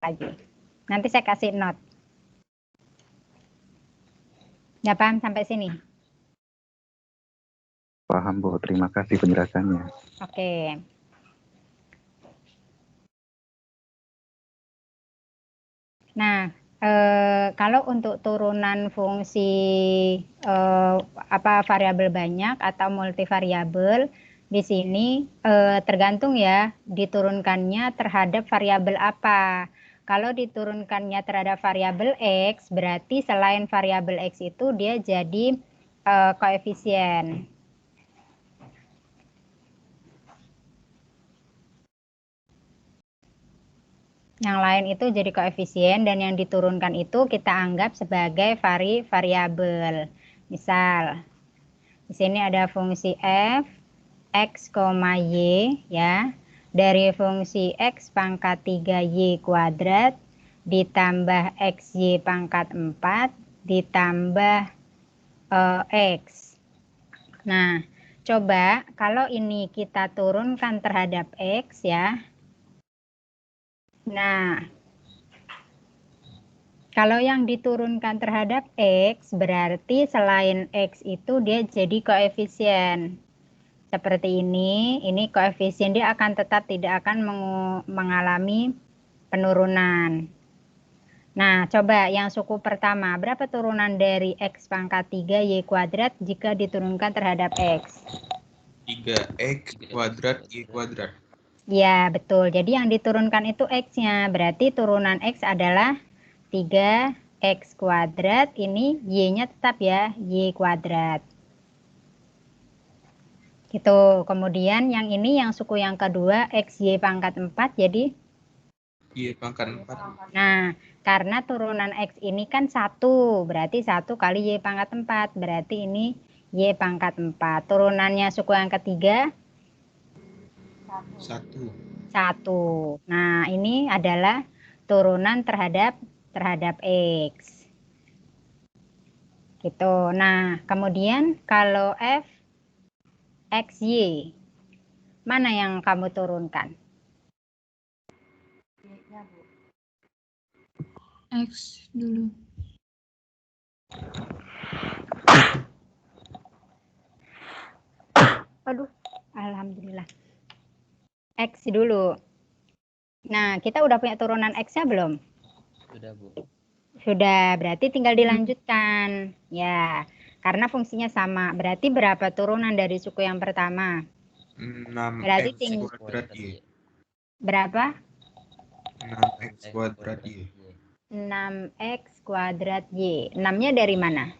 lagi. Nanti saya kasih note. Nggak paham sampai sini? Paham, Bu. Terima kasih penjelasannya. Oke. Nah, kalau untuk turunan fungsi variabel banyak atau multivariabel, di sini tergantung ya diturunkannya terhadap variabel apa. Kalau diturunkannya terhadap variabel X, berarti selain variabel X itu dia jadi koefisien. Yang lain itu jadi koefisien dan yang diturunkan itu kita anggap sebagai variabel. Misal, di sini ada fungsi f x, y ya. Dari fungsi x pangkat 3y kuadrat ditambah xy pangkat 4 ditambah x. Nah, coba kalau ini kita turunkan terhadap x ya. Nah, kalau yang diturunkan terhadap X, berarti selain X itu dia jadi koefisien. Seperti ini koefisien dia akan tetap tidak akan mengalami penurunan. Nah, coba yang suku pertama, berapa turunan dari X pangkat 3Y kuadrat jika diturunkan terhadap X? 3x kuadrat y kuadrat. Ya, betul. Jadi yang diturunkan itu X-nya. Berarti turunan X adalah 3x kuadrat, ini y-nya tetap ya, y kuadrat. Gitu. Kemudian yang ini yang suku yang kedua, xy pangkat 4 jadi Y pangkat 4. nah, karena turunan x ini kan 1, berarti 1 kali y pangkat 4, berarti ini y pangkat 4. Turunannya suku yang ketiga 1. Nah, ini adalah turunan terhadap X. Gitu. Nah, kemudian kalau f xy, mana yang kamu turunkan? X dulu. Aduh, alhamdulillah. X dulu. Nah, kita udah punya turunan X-nya belum? Sudah, Bu. Sudah, berarti tinggal dilanjutkan. Ya, karena fungsinya sama. Berarti berapa turunan dari suku yang pertama? 6x kuadrat y. Berapa? 6x kuadrat y. 6x kuadrat y. 6-nya dari mana?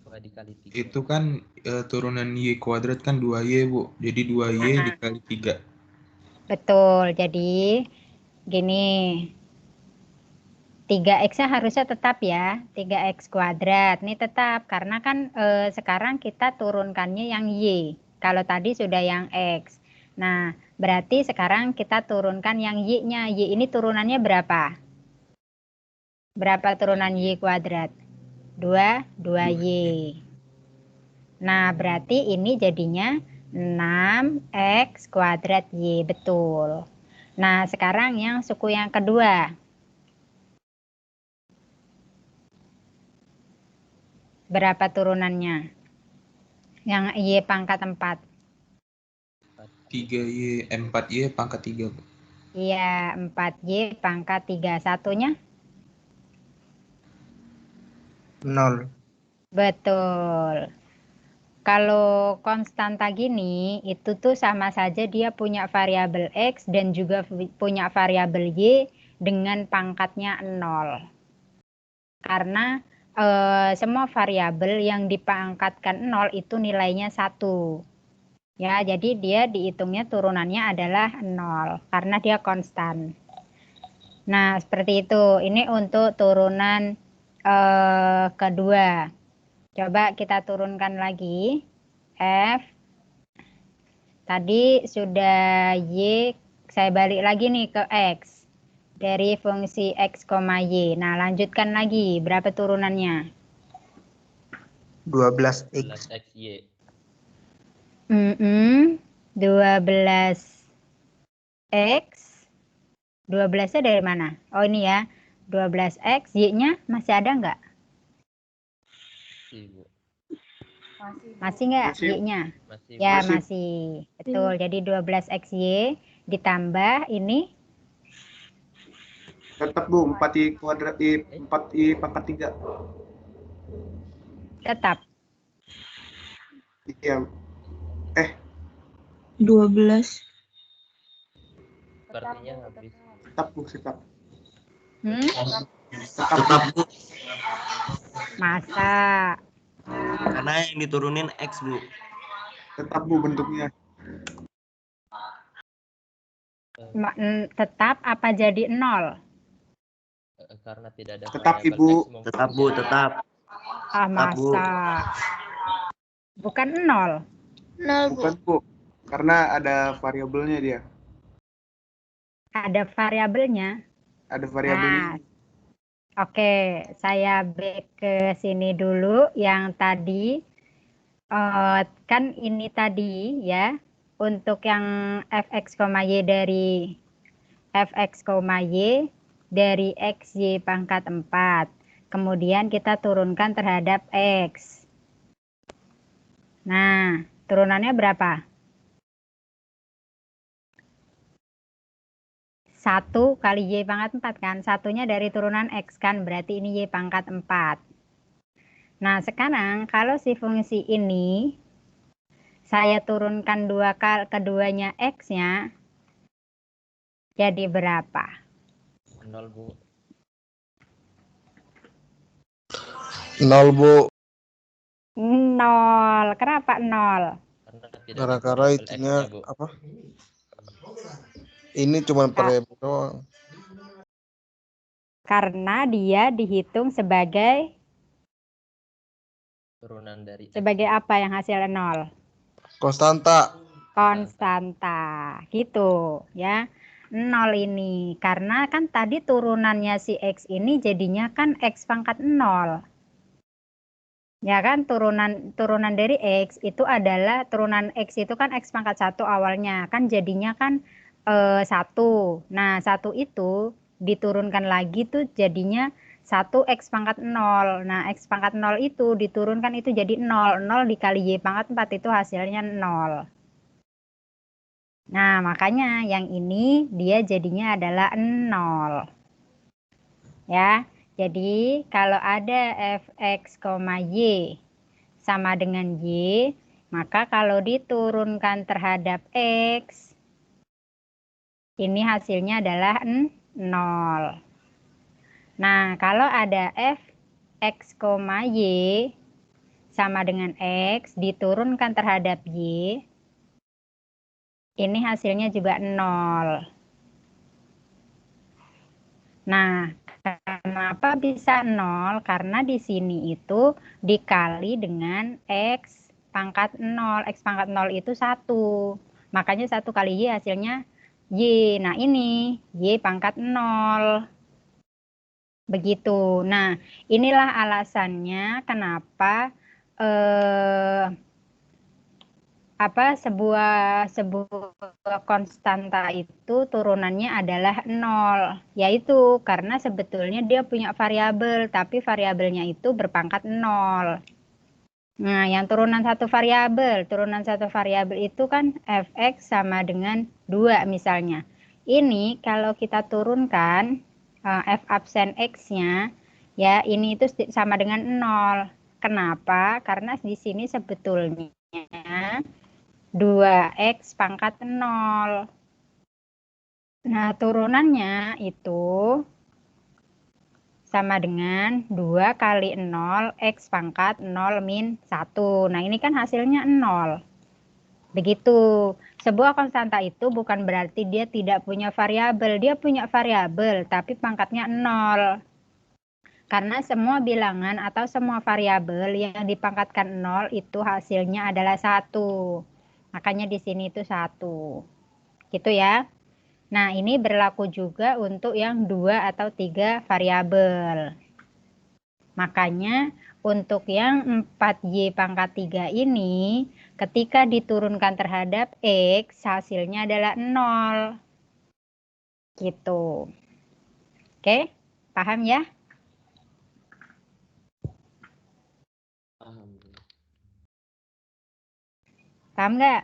Dikali 3. Itu kan turunan y kuadrat kan 2y, Bu. Jadi 2y dikali 3. Betul, jadi gini, 3x-nya harusnya tetap ya, 3x kuadrat. Ini tetap, karena kan sekarang kita turunkannya yang y. Kalau tadi sudah yang x. Nah, berarti sekarang kita turunkan yang y-nya. Y ini turunannya berapa? Berapa turunan y kuadrat? 2y. Nah, berarti ini jadinya 6x kuadrat y, betul. Nah, sekarang yang suku yang kedua. Berapa turunannya? Yang y pangkat 4. 3y, 4y pangkat 3, Bu. Iya, 4y pangkat 3. Satunya? 0. Betul. Kalau konstanta gini, itu tuh sama saja dia punya variabel X dan juga punya variabel Y dengan pangkatnya 0. Karena semua variabel yang dipangkatkan 0 itu nilainya 1. Ya, jadi dia dihitungnya turunannya adalah 0 karena dia konstan. Nah, seperti itu. Ini untuk turunan kedua. Coba kita turunkan lagi. F. Tadi sudah Y, saya balik lagi nih ke X. Dari fungsi X, Y. Nah, lanjutkan lagi. Berapa turunannya? 12x. 12xy. 12x 12-nya dari mana? Oh ini ya, 12X, Y-nya masih ada nggak? Masih, Bu. Masih nggak Masih. Y-nya? Masih, Ya, Masih. masih. Betul, jadi 12XY ditambah ini Tetap Bu, 4Y kuadrat, 4Y pangkat 3. tetap. Iya. 12. Sepertinya habis. Tetap Bu, tetap. Tetap Bu, Masa? karena yang diturunin X Bu. Tetap Bu bentuknya. Tetap apa jadi 0? Karena tidak ada Tetap, variabel Ibu. X mungkin Tetap Bu, jadi tetap. Ah, Tetap, Bu. masa? Bukan 0. Bukan Bu. Karena ada variabelnya dia. Ada variabelnya. Ada variabelnya. Oke, saya back ke sini dulu. Yang tadi, kan ini tadi ya, untuk yang fx, y dari fx, y dari x, y pangkat 4. Kemudian kita turunkan terhadap x. Nah, turunannya berapa? 1 kali Y pangkat 4 kan? Satunya dari turunan X kan? Berarti ini Y pangkat 4. Nah, sekarang kalau si fungsi ini saya turunkan keduanya X-nya, jadi berapa? 0, Bu. 0 Bu. 0. Kenapa 0? Karena tidak ada Gara-gara variabel itunya X-nya, Bu. apa? Ini cuma variabel doang. Karena dia dihitung sebagai Turunan dari X. sebagai apa yang hasilnya 0? Konstanta. Konstanta. Gitu ya. 0 ini. Karena kan tadi turunannya si X ini jadinya kan X pangkat 0. Ya kan, turunan dari X itu adalah turunan X itu kan X pangkat 1 awalnya. Kan jadinya kan 1. Nah, 1 itu diturunkan lagi tuh jadinya 1 X pangkat 0. Nah, X pangkat 0 itu diturunkan itu jadi 0. 0 dikali Y pangkat 4 itu hasilnya 0. Nah, makanya yang ini dia jadinya adalah 0. Ya. Jadi, kalau ada fx, y sama dengan y, maka kalau diturunkan terhadap x, ini hasilnya adalah 0. Nah, kalau ada fx, y sama dengan x, diturunkan terhadap y, ini hasilnya juga 0. Nah, kenapa bisa 0? Karena di sini itu dikali dengan X pangkat 0. X pangkat 0 itu 1. Makanya 1 kali Y hasilnya Y. Nah ini Y pangkat 0. Begitu. Nah inilah alasannya kenapa sebuah konstanta itu turunannya adalah 0, yaitu karena sebetulnya dia punya variabel, tapi variabelnya itu berpangkat 0. Nah, yang turunan satu variabel itu kan fx sama dengan 2 misalnya. Ini kalau kita turunkan f absen x-nya, ya ini itu sama dengan 0. Kenapa? Karena di sini sebetulnya 2x pangkat 0. Nah, turunannya itu sama dengan 2 kali 0 x pangkat 0 min 1. Nah, ini kan hasilnya 0. Begitu. Sebuah konstanta itu bukan berarti dia tidak punya variabel. Dia punya variabel, tapi pangkatnya 0. Karena semua bilangan atau semua variabel yang dipangkatkan 0 itu hasilnya adalah 1. Makanya di sini itu 1. Gitu ya. Nah, ini berlaku juga untuk yang 2 atau 3 variabel. Makanya untuk yang 4Y pangkat 3 ini, ketika diturunkan terhadap X, hasilnya adalah 0. Gitu. Oke, paham ya? Paham. Paham nggak?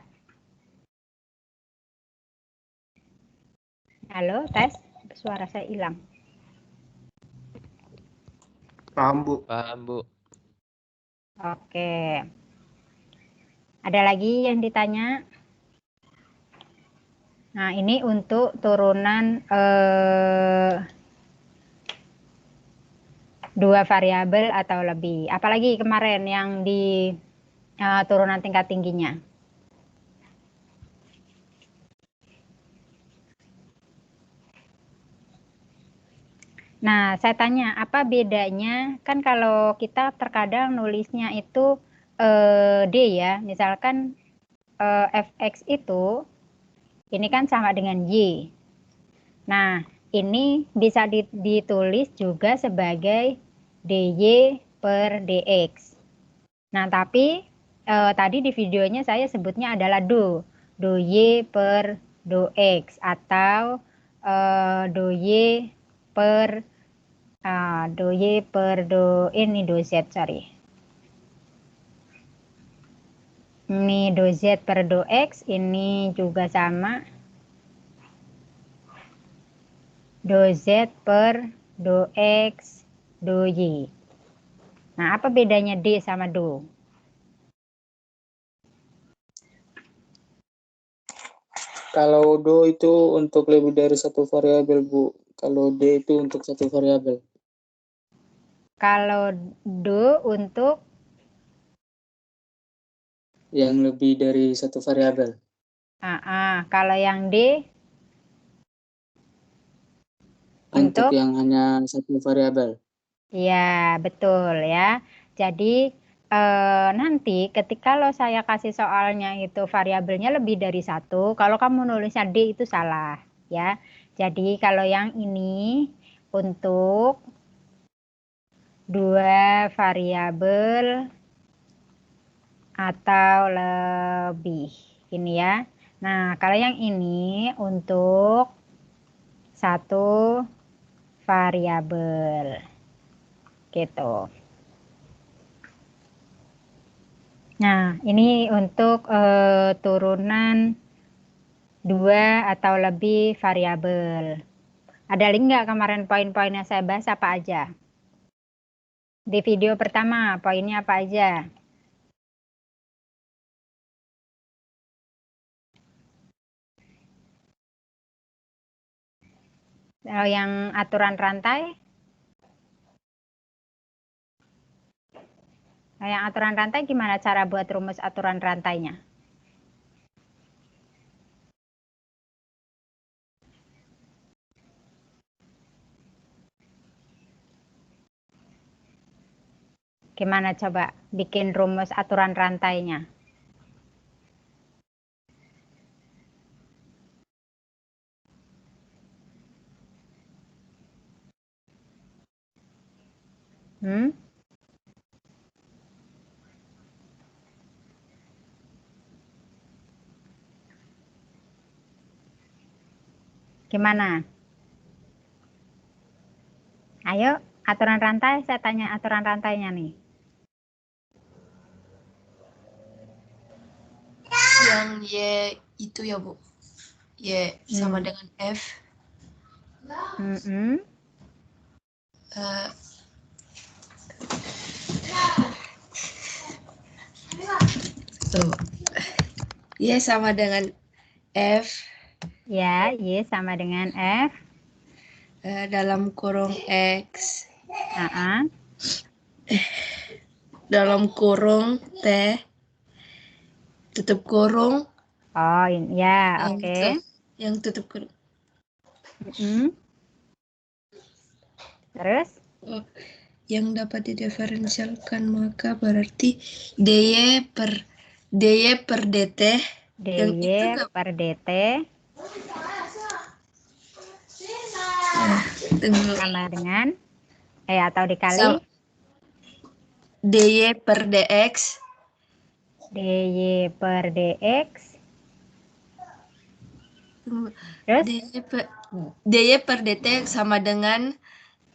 Halo, tes. Suara saya hilang. Paham, Bu. Paham, Bu. Oke. Ada lagi yang ditanya? Nah, ini untuk turunan 2 variabel atau lebih. Apalagi kemarin yang di turunan tingkat tingginya. Nah, saya tanya, apa bedanya? Kan kalau kita terkadang nulisnya itu D ya, misalkan fx itu, ini kan sama dengan Y. Nah, ini bisa ditulis juga sebagai dy per dx. Nah, tapi tadi di videonya saya sebutnya adalah do y per do x atau do y per do y per do ini do z, sorry. Ini do z per do x, ini juga sama. Do z per do x do y. Nah, apa bedanya D sama do? Kalau do itu untuk lebih dari satu variabel, Bu. Kalau D itu untuk satu variabel. Kalau do untuk Yang lebih dari satu variabel. Kalau yang D Untuk untuk yang hanya satu variabel. ya, betul ya. Jadi nanti ketika lo saya kasih soalnya itu variabelnya lebih dari satu, kalau kamu nulisnya D itu salah ya. Jadi kalau yang ini untuk 2 variabel atau lebih ini ya. Nah, kalau yang ini untuk 1 variabel gitu. Nah, ini untuk turunan 2 atau lebih variabel. Ada link nggak kemarin poin-poin yang saya bahas apa aja? Di video pertama, poinnya apa aja? Yang aturan rantai? Yang aturan rantai gimana cara buat rumus aturan rantainya? Gimana coba bikin rumus aturan rantainya? Gimana? Ayo, aturan rantai, saya tanya aturan rantainya nih. Yang Y itu ya, Bu. Y sama dengan F. Tuh. Y sama dengan F. Ya, Y sama dengan F. Dalam kurung X. Dalam kurung T. Tutup kurung. Oh, ya, oke. Yang tutup kurung. Terus? Yang dapat didiferensialkan maka berarti dy per dt. dy per dt sama dengan atau dikali dy per dx. dy per dx Terus? DY per DT sama dengan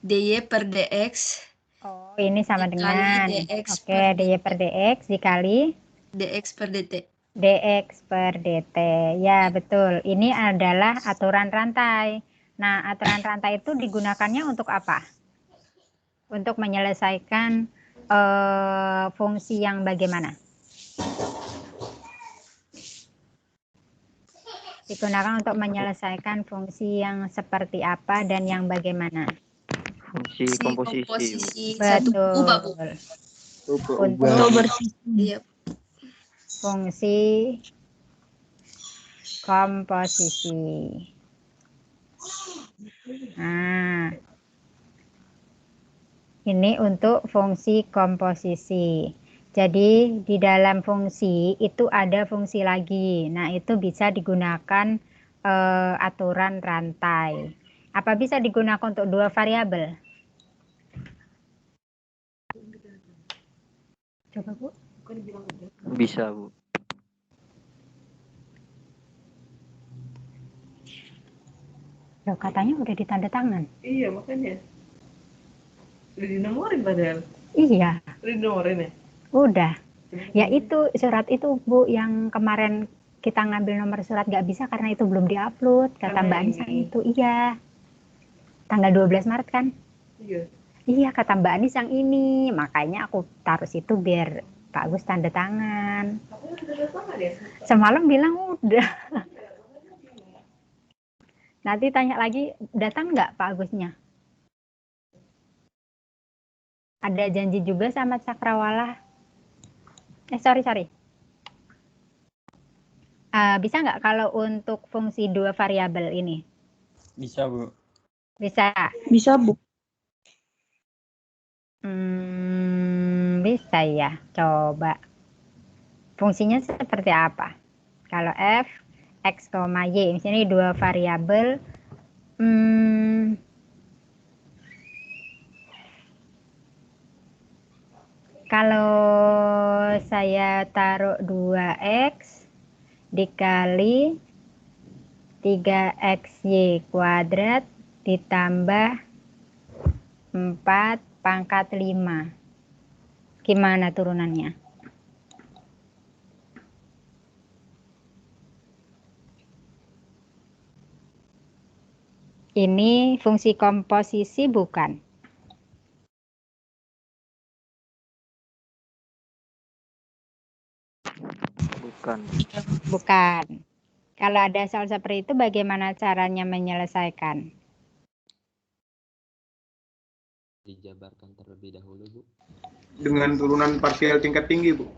DY per DX. Oh, ini sama Dikali dengan. DX Oke, per DY per DX dikali DX per DT. DX per DT. Ya, betul. Ini adalah aturan rantai. Nah, aturan rantai itu digunakannya untuk apa? Untuk menyelesaikan fungsi yang bagaimana? Digunakan untuk menyelesaikan fungsi yang seperti apa dan yang bagaimana? Fungsi Si komposisi. satu kubah, Bu. Untuk Iya. fungsi komposisi. Nah, ini untuk fungsi komposisi. Jadi di dalam fungsi itu ada fungsi lagi. Nah, itu bisa digunakan aturan rantai. Apa bisa digunakan untuk dua variabel? Coba, Bu. Bisa, Bu. Loh, katanya udah ditanda tangan. Iya, makanya. Udah dinomorin padahal. Iya. Udah dinomorin ya? Udah. Ya itu surat itu, Bu, yang kemarin kita ngambil nomor surat nggak bisa karena itu belum diupload. Kata Karena Mbak Anissa ini. itu, iya. Tanggal 12 Maret kan? Iya. Iya, kata Mbak Anis yang ini. Makanya aku taruh situ biar Pak Agus tanda tangan. Katanya udah tanda tangan ya? Semalam bilang udah. Nanti tanya lagi, datang nggak Pak Agusnya? Ada janji juga sama Cakrawala. Sorry. Bisa nggak kalau untuk fungsi dua variabel ini? Bisa, Bu. Bisa. Bisa, Bu. Bisa ya. Coba. Fungsinya seperti apa? Kalau F, X, Y. Misalnya dua variabel. Kalau saya taruh 2X dikali 3XY kuadrat ditambah 4 pangkat 5. Gimana turunannya? Ini fungsi komposisi bukan? Bukan. Kalau ada soal seperti itu, bagaimana caranya menyelesaikan? Dijabarkan terlebih dahulu, Bu. Dengan turunan parsial tingkat tinggi, Bu.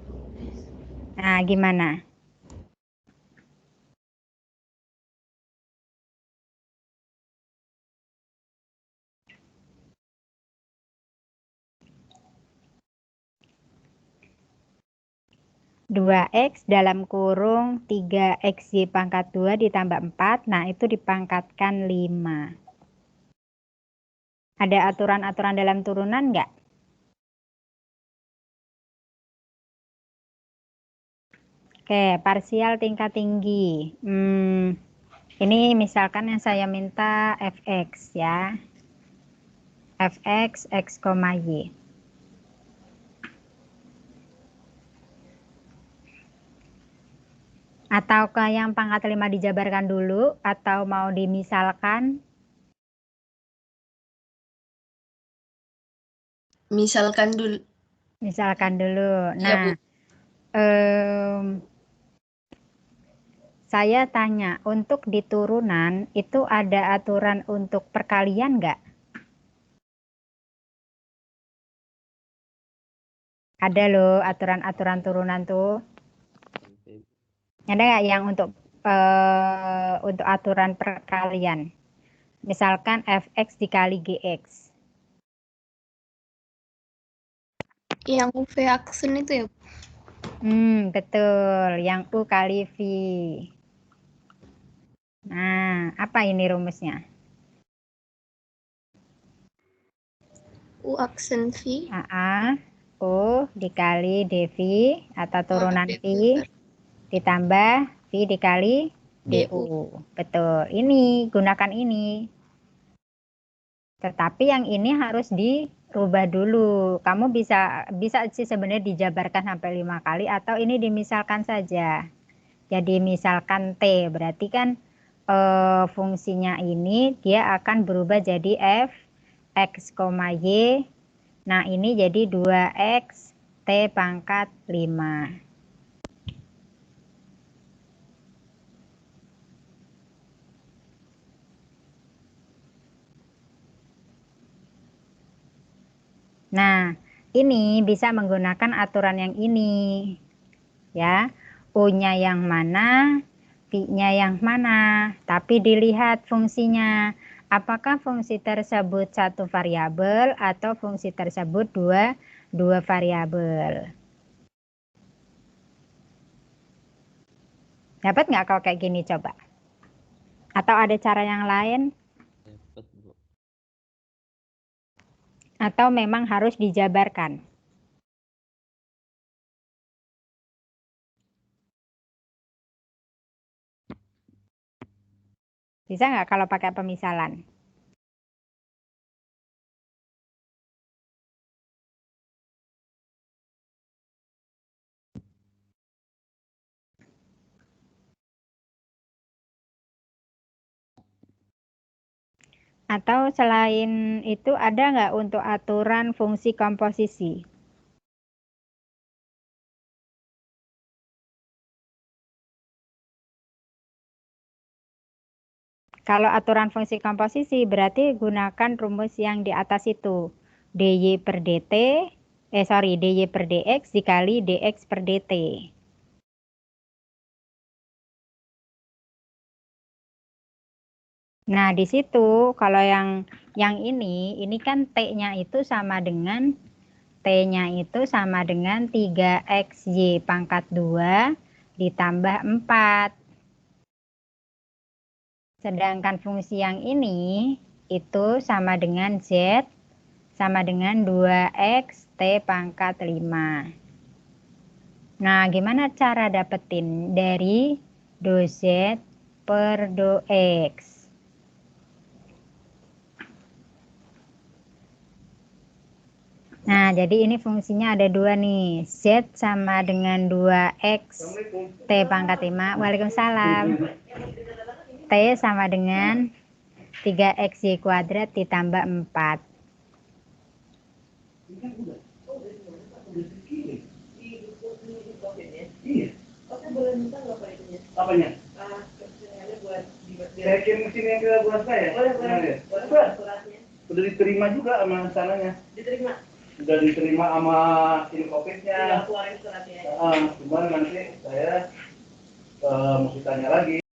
Nah, gimana? Dua X dalam kurung 3XY pangkat 2 ditambah 4. Nah, itu dipangkatkan 5. Ada aturan-aturan dalam turunan nggak? Oke, parsial tingkat tinggi. Ini misalkan yang saya minta fx ya. Fx, x, y. Ataukah yang pangkat 5 dijabarkan dulu atau mau dimisalkan? Misalkan dulu. Misalkan dulu. Iya, Bu. Nah, saya tanya, untuk di turunan itu ada aturan untuk perkalian nggak? Ada loh aturan-aturan turunan tuh. Ada nggak yang untuk aturan perkalian? Misalkan fx dikali gx. Yang V aksen itu ya? Betul. Yang U kali V. Nah, apa ini rumusnya? U aksen V. U dikali dV atau turunan V ditambah V dikali DU. Betul. Ini gunakan ini. Tetapi yang ini harus dirubah dulu. Kamu bisa sih sebenarnya dijabarkan sampai 5 kali atau ini dimisalkan saja. Jadi misalkan T berarti kan fungsinya ini dia akan berubah jadi f x, y. Nah, ini jadi 2x T pangkat 5. Nah, ini bisa menggunakan aturan yang ini. Ya, U-nya yang mana, P-nya yang mana. Tapi dilihat fungsinya. Apakah fungsi tersebut satu variabel atau fungsi tersebut dua variabel. Dapat nggak kalau kayak gini coba? Atau ada cara yang lain? Dapat, Bu. Atau memang harus dijabarkan? Bisa nggak kalau pakai pemisalan? Atau selain itu ada nggak untuk aturan fungsi komposisi? Kalau aturan fungsi komposisi berarti gunakan rumus yang di atas itu. dy per dt, dy per dx dikali dx per dt. Nah, di situ kalau yang ini kan T-nya itu sama dengan T-nya itu sama dengan 3xy pangkat 2 ditambah 4. Sedangkan fungsi yang ini itu sama dengan Z sama dengan 2x T pangkat 5. Nah, gimana cara dapetin dari do Z per do X? Nah, jadi ini fungsinya ada dua nih. Z sama dengan 2x T pangkat 5. Waalaikumsalam. T sama dengan 3xy kuadrat ditambah 4. Apanya? Saya kirim mesin yang ke buat saya. Boleh. Udah diterima juga sama sananya. Diterima? Udah diterima sama ini COVID-nya. Cuman nanti saya mesti tanya lagi.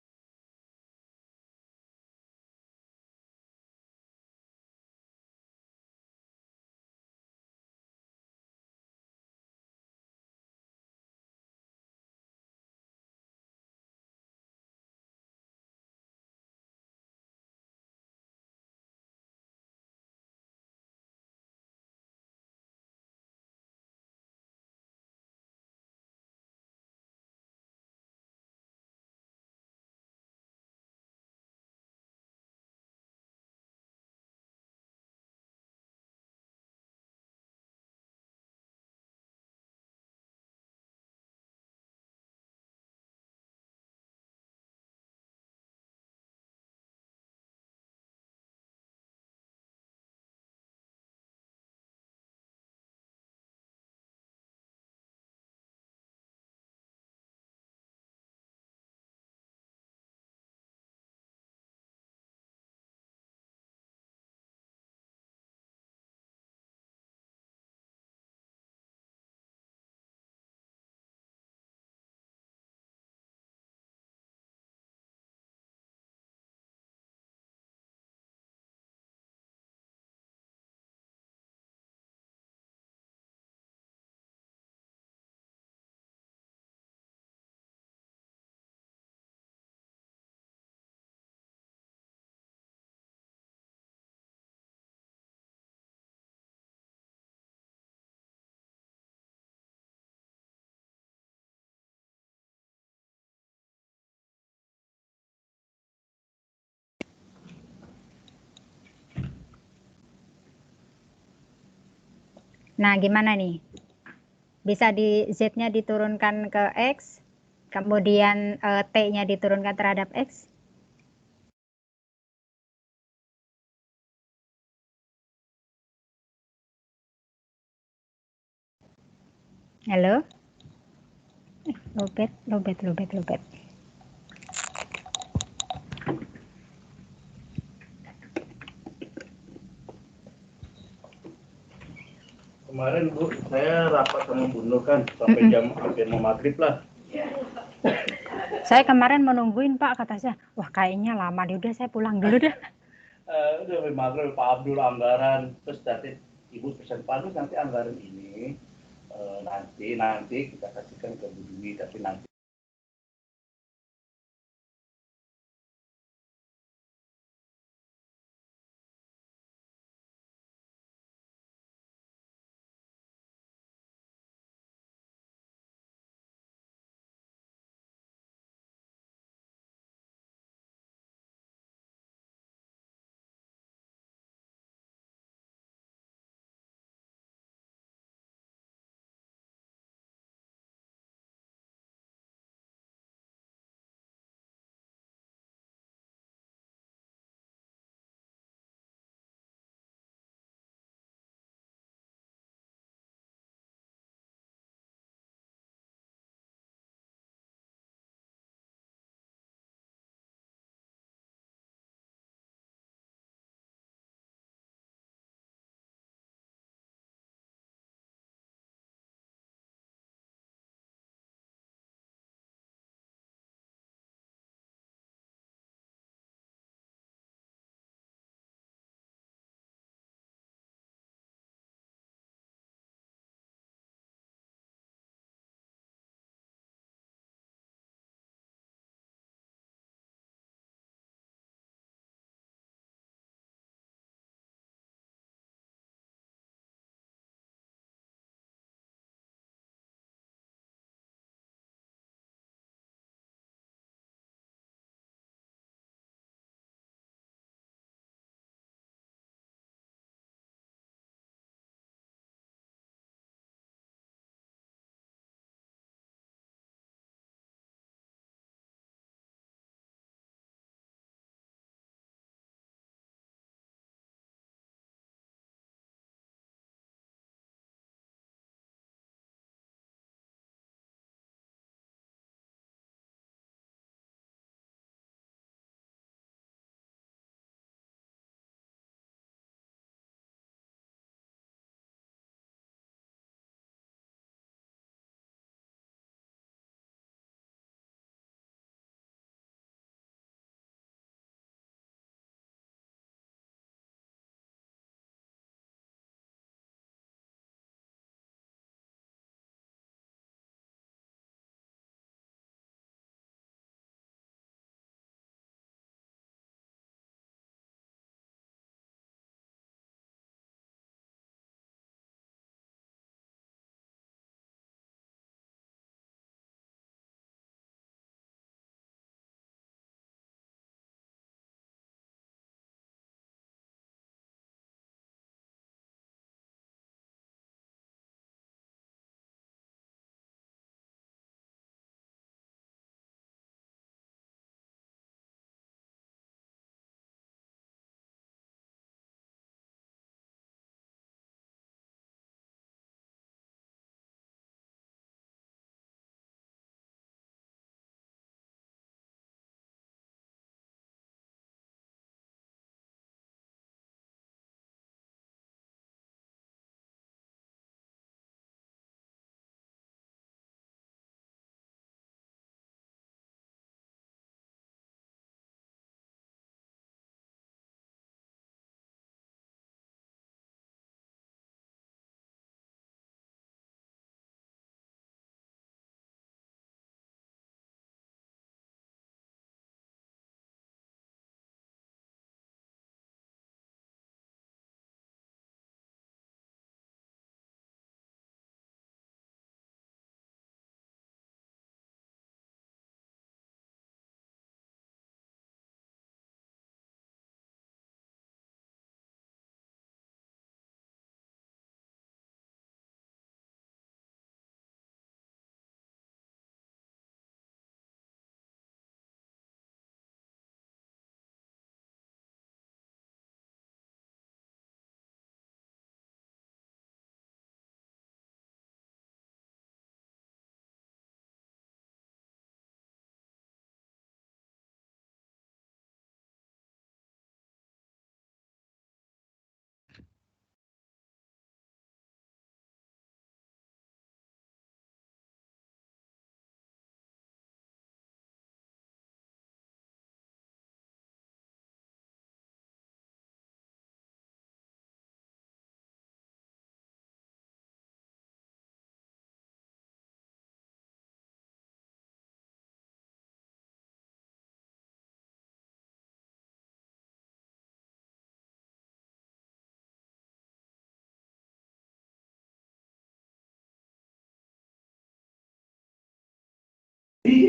Nah, gimana nih? Bisa di Z-nya diturunkan ke X, kemudian T-nya diturunkan terhadap X? Halo? Lobet. Kemarin Bu, saya rapat sama Bu Nur kan sampai jam hampir mau maghrib lah. Saya kemarin menungguin Pak, kata saya, wah kayaknya lama deh, udah saya pulang dulu dah. Udah sampai maghrib Pak Abdul anggaran, terus nanti Ibu pesan Pak Abdul nanti anggaran ini nanti kita kasihkan ke Bu Dwi, tapi nanti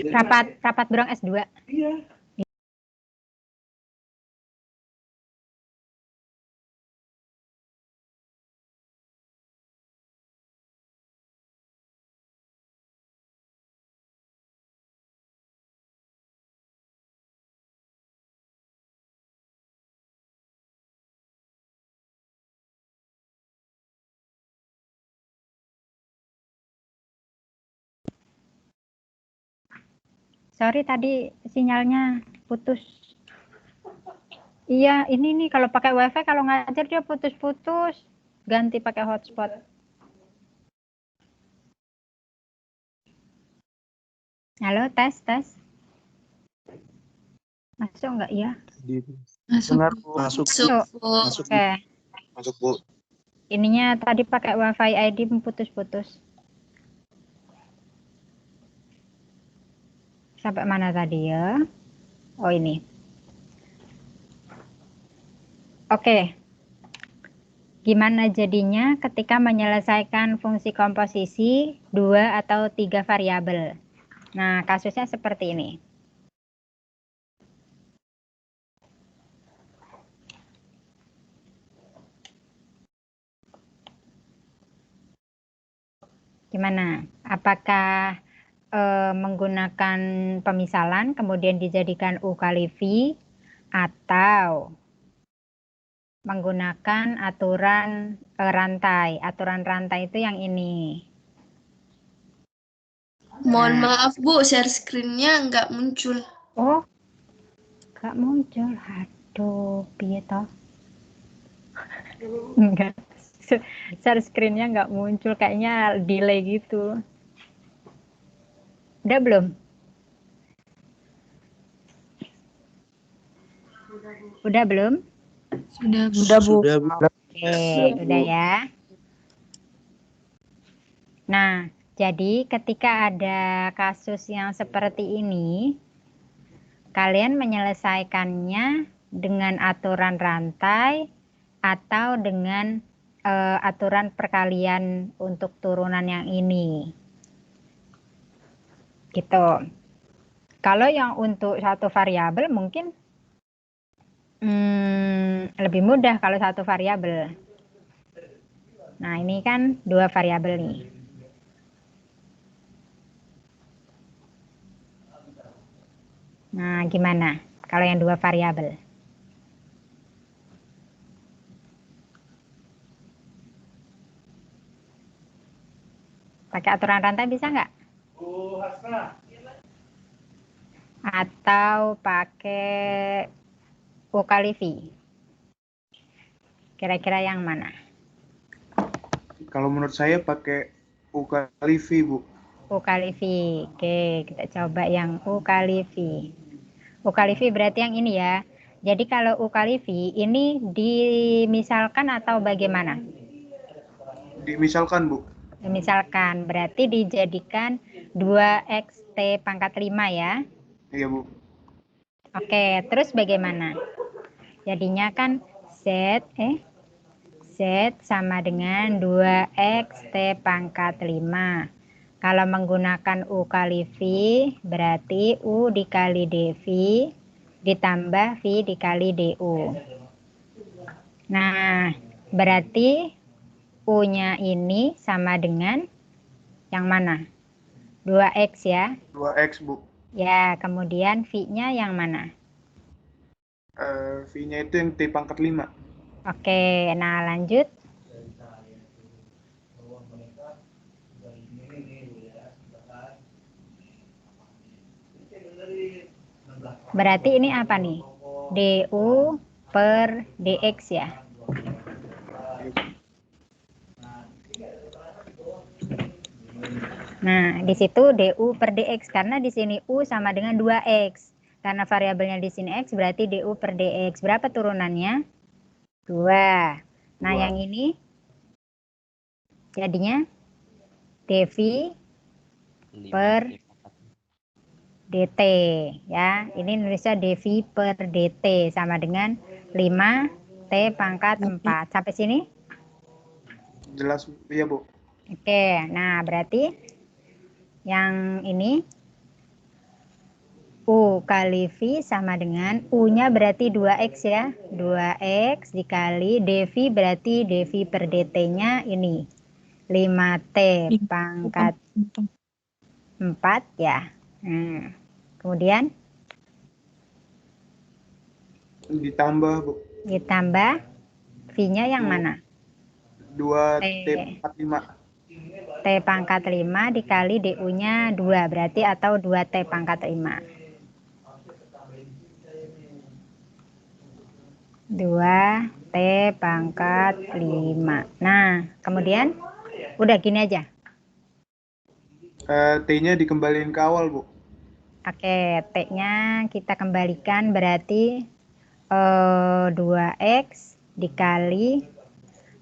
rapat Brong S2. Iya. Sorry tadi sinyalnya putus. Iya, ini nih kalau pakai WiFi kalau ngajar dia putus-putus. Ganti pakai hotspot. Halo, tes. Masuk nggak ya? Masuk. Oke. Masuk, Bu. Ininya tadi pakai WiFi ID putus-putus. Sampai mana tadi ya? Oh ini. Oke. Gimana jadinya ketika menyelesaikan fungsi komposisi 2 atau 3 variabel? Nah, kasusnya seperti ini. Gimana? Apakah menggunakan pemisalan kemudian dijadikan U kali V atau menggunakan aturan rantai. Aturan rantai itu yang ini. Mohon maaf Bu, share screen-nya nggak muncul. Oh, nggak muncul. Aduh, piye toh? Enggak. Share screen-nya nggak muncul, kayaknya delay gitu. Udah belum? Udah belum? Sudah, Bu. Oke, udah ya. Nah, jadi ketika ada kasus yang seperti ini, kalian menyelesaikannya dengan aturan rantai atau dengan aturan perkalian untuk turunan yang ini. Gitu. Kalau yang untuk satu variabel mungkin lebih mudah kalau satu variabel. Nah, ini kan 2 variabel nih. Nah, gimana kalau yang 2 variabel? Pakai aturan rantai bisa nggak? Atau pakai U kali V? Kira-kira yang mana? Kalau menurut saya pakai U kali V, Bu. U kali V. Oke, kita coba yang U kali V. U kali V berarti yang ini ya. Jadi kalau U kali V ini dimisalkan atau bagaimana? Dimisalkan, Bu. Misalkan berarti dijadikan 2xt pangkat 5 ya. Iya, Bu. Oke, terus bagaimana? Jadinya kan Z sama dengan 2xt pangkat 5. Kalau menggunakan U kali V berarti U dikali dV ditambah V dikali du. Nah, berarti U-nya ini sama dengan yang mana? 2X ya? 2X, Bu. Ya, kemudian V-nya yang mana? V-nya itu yang T pangkat 5. Oke, nah lanjut. Berarti ini apa nih? du per dx ya? Nah, di situ du per dx karena di sini u sama dengan 2x. Karena variabelnya di sini x berarti du per dx. Berapa turunannya? 2. Nah, yang ini jadinya dv per dt ya. Ini nulisnya dv per dt sama dengan 5t pangkat 4. Sampai sini? Jelas, iya, Bu. Oke, nah berarti yang ini U kali V sama dengan U-nya berarti 2X ya. 2X dikali dV berarti dV per dt-nya ini 5T pangkat 4 ya. Kemudian Ditambah, Bu. ditambah V-nya yang mana? 2T pangkat 5. T pangkat 5 dikali DU-nya 2 berarti atau 2T pangkat 5. 2T pangkat 5. Nah, kemudian udah gini aja. T-nya dikembaliin ke awal, Bu. Oke, T-nya kita kembalikan berarti 2X dikali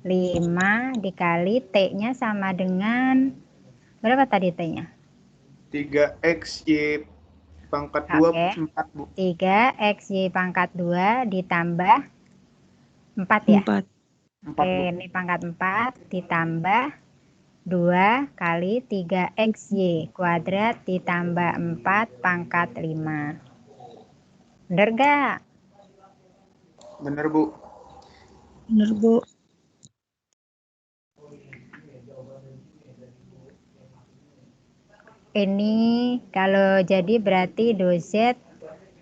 5 dikali T-nya sama dengan berapa tadi T-nya? 3XY pangkat 2 plus 4, Bu. 3XY pangkat 2 ditambah 4 ya? 4. Oke, ini pangkat 4 ditambah 2 kali 3XY kuadrat ditambah 4 pangkat 5. Bener gak? Bener, Bu. Bener, Bu. Ini kalau jadi berarti do Z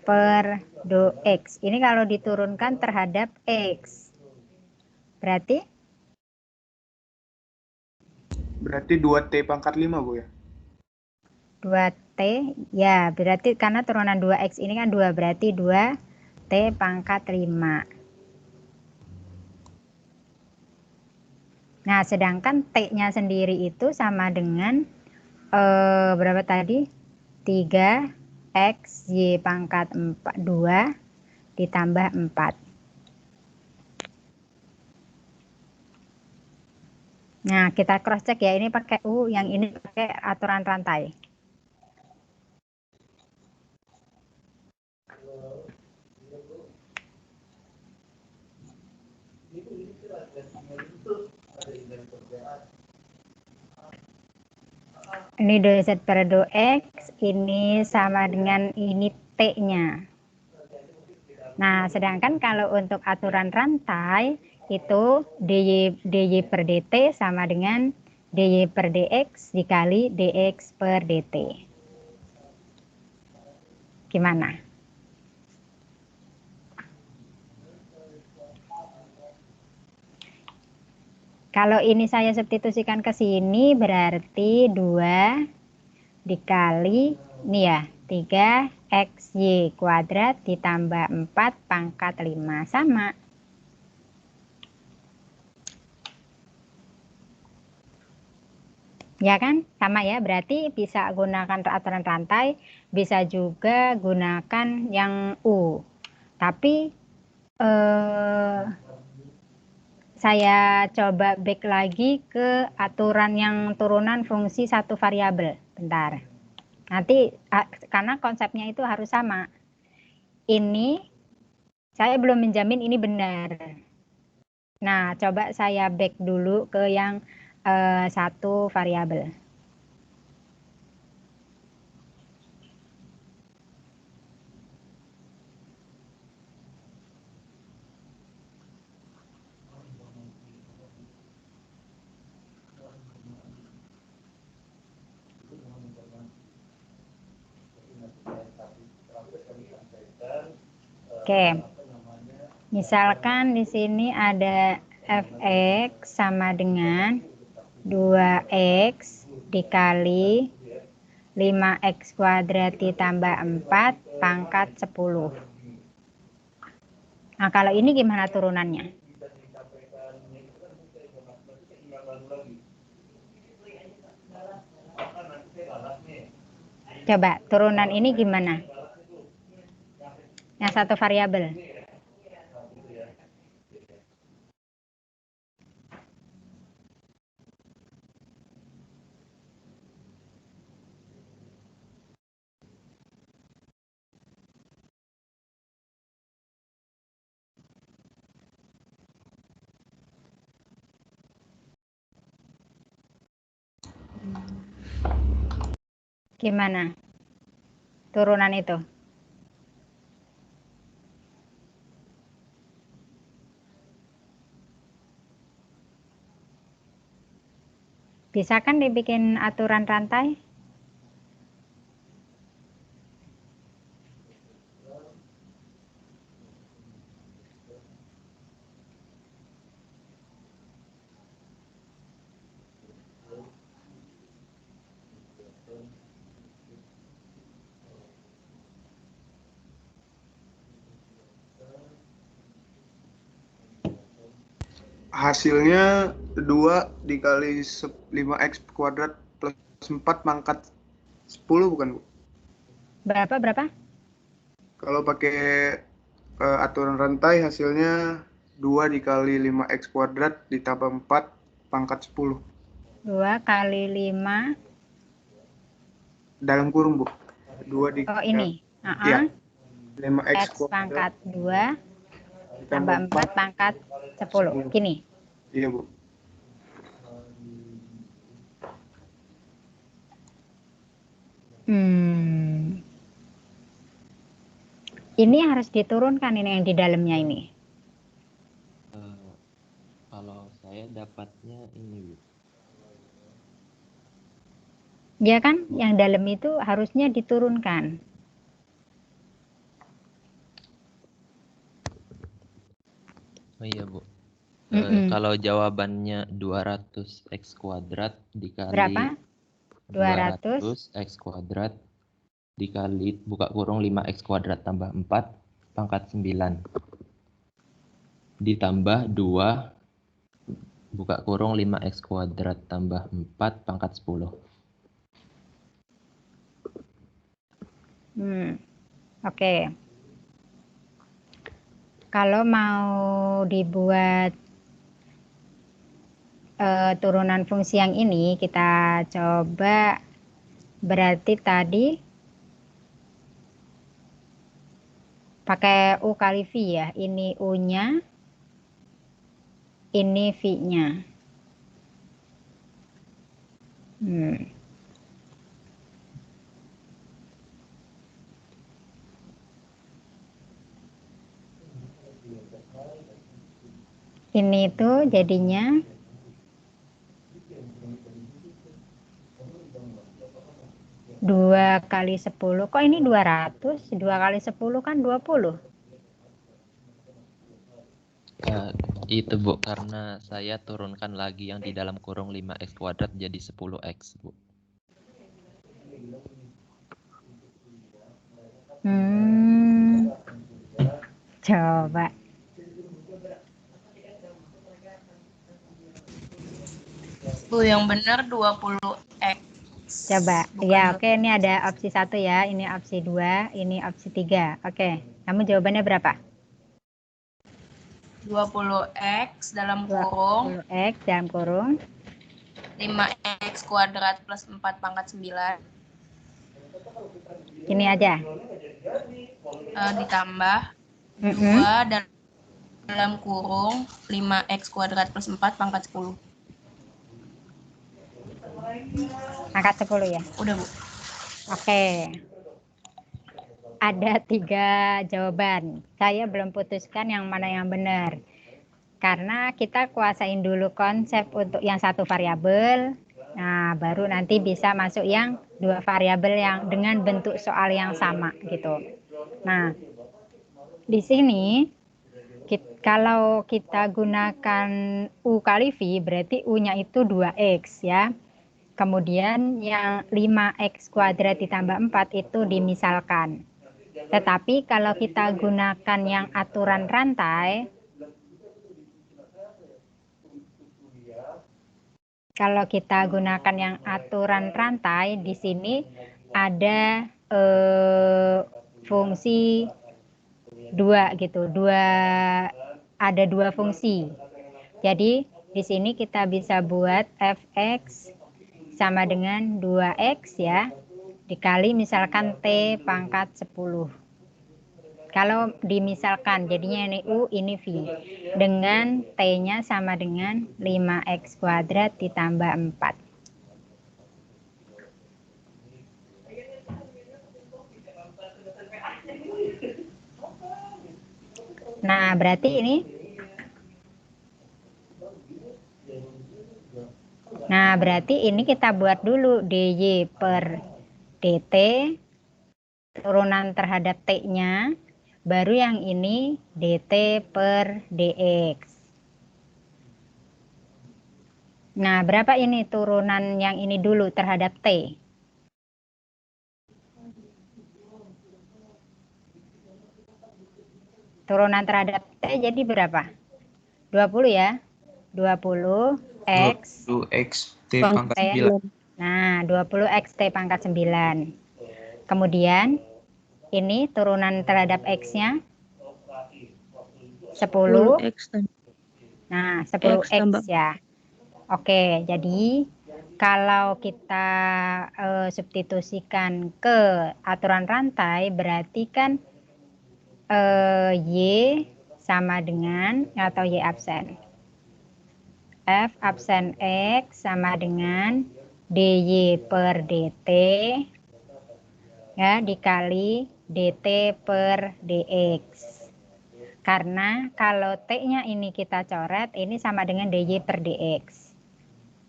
per do X. Ini kalau diturunkan terhadap X. Berarti 2T pangkat 5, Bu ya? 2T, ya berarti karena turunan 2X ini kan 2, berarti 2T pangkat 5. Nah, sedangkan T-nya sendiri itu sama dengan berapa tadi? 3XY pangkat 2 ditambah 4. Nah, kita cross check ya, ini pakai U, yang ini pakai aturan rantai. Ini do Z per do X, ini sama dengan ini T-nya. Nah, sedangkan kalau untuk aturan rantai, itu dy per dt sama dengan dy per dx dikali dx per dt. Gimana? Kalau ini saya substitusikan ke sini berarti 2 dikali ini ya 3xy kuadrat ditambah 4 pangkat 5 sama. Ya kan? Sama ya, berarti bisa gunakan aturan rantai, bisa juga gunakan yang U. Tapi saya coba back lagi ke aturan yang turunan fungsi satu variabel. Bentar. Nanti karena konsepnya itu harus sama. Ini saya belum menjamin ini benar. Nah, coba saya back dulu ke yang satu variabel. Oke, misalkan di sini ada fx sama dengan 2x dikali 5x kuadrat ditambah 4 pangkat 10. Nah, kalau ini gimana turunannya? Coba, turunan ini gimana? Yang satu variabel. Gimana turunan itu? Bisa kan dibikin aturan rantai? Hasilnya 2 dikali 5x kuadrat plus 4 pangkat 10 bukan, Bu? Berapa? Kalau pakai aturan rantai hasilnya 2 dikali 5x kuadrat ditambah 4 pangkat 10. 2 kali 5 dalam kurung, Bu. 2 dikali. Oh, ini. Iya. 5x X pangkat 2 tambah 4 pangkat 10. Gini. Iya, Bu. Ini harus diturunkan ini yang di dalamnya ini. Kalau saya dapatnya ini, Bu. Ya kan, yang dalam itu harusnya diturunkan. Oh iya, Bu. Kalau jawabannya 200x kuadrat dikali berapa? 200x kuadrat dikali buka kurung 5x kuadrat tambah 4 pangkat 9 ditambah 2 buka kurung 5x kuadrat tambah 4 pangkat 10. Oke. Kalau mau dibuat turunan fungsi yang ini, kita coba berarti tadi pakai U kali V ya. Ini U-nya, ini V-nya. Ini tuh jadinya 2 kali 10. Kok ini 200? 2 kali 10 kan 20. Itu, Bu, karena saya turunkan lagi yang di dalam kurung 5x kuadrat jadi 10x, Bu. Coba. Bu, yang benar 20x. Coba. Ya, oke, ini ada opsi 1 ya, ini opsi 2, ini opsi 3. Oke, kamu jawabannya berapa? 20x dalam kurung 20x dalam kurung 5x kuadrat plus 4 pangkat 9 ini aja ditambah 2 dalam kurung 5x kuadrat plus 4 pangkat 10. Pangkat 10 ya? Udah, Bu. Oke. Ada 3 jawaban. Saya belum putuskan yang mana yang benar. Karena kita kuasain dulu konsep untuk yang 1 variabel. Nah, baru nanti bisa masuk yang 2 variabel yang dengan bentuk soal yang sama gitu. Nah, di sini kalau kita gunakan U kali V berarti U-nya itu 2x ya. Kemudian yang 5x kuadrat ditambah 4 itu dimisalkan. Tetapi kalau kita gunakan yang aturan rantai, di sini ada fungsi 2 gitu. Ada 2 fungsi. Jadi di sini kita bisa buat fx sama dengan 2x ya, dikali misalkan t pangkat 10. Kalau dimisalkan, jadinya ini U, ini V. Dengan t-nya sama dengan 5x kuadrat ditambah 4. Nah, berarti ini Nah, berarti ini kita buat dulu dy per dt, turunan terhadap t-nya, baru yang ini dt per dx. Nah, berapa ini turunan yang ini dulu terhadap t? Turunan terhadap t jadi berapa? 20 ya? 20 x 20x T pangkat 9. Nah, 20 x T pangkat 9. Kemudian, ini turunan terhadap X-nya 10. X tambah Nah, 10 X tambah. X ya. Oke, jadi kalau kita substitusikan ke aturan rantai, berarti kan Y sama dengan, atau Y absen. F absen X sama dengan dy per dt ya dikali dt per dx. Karena kalau t-nya ini kita coret, ini sama dengan dy per dx.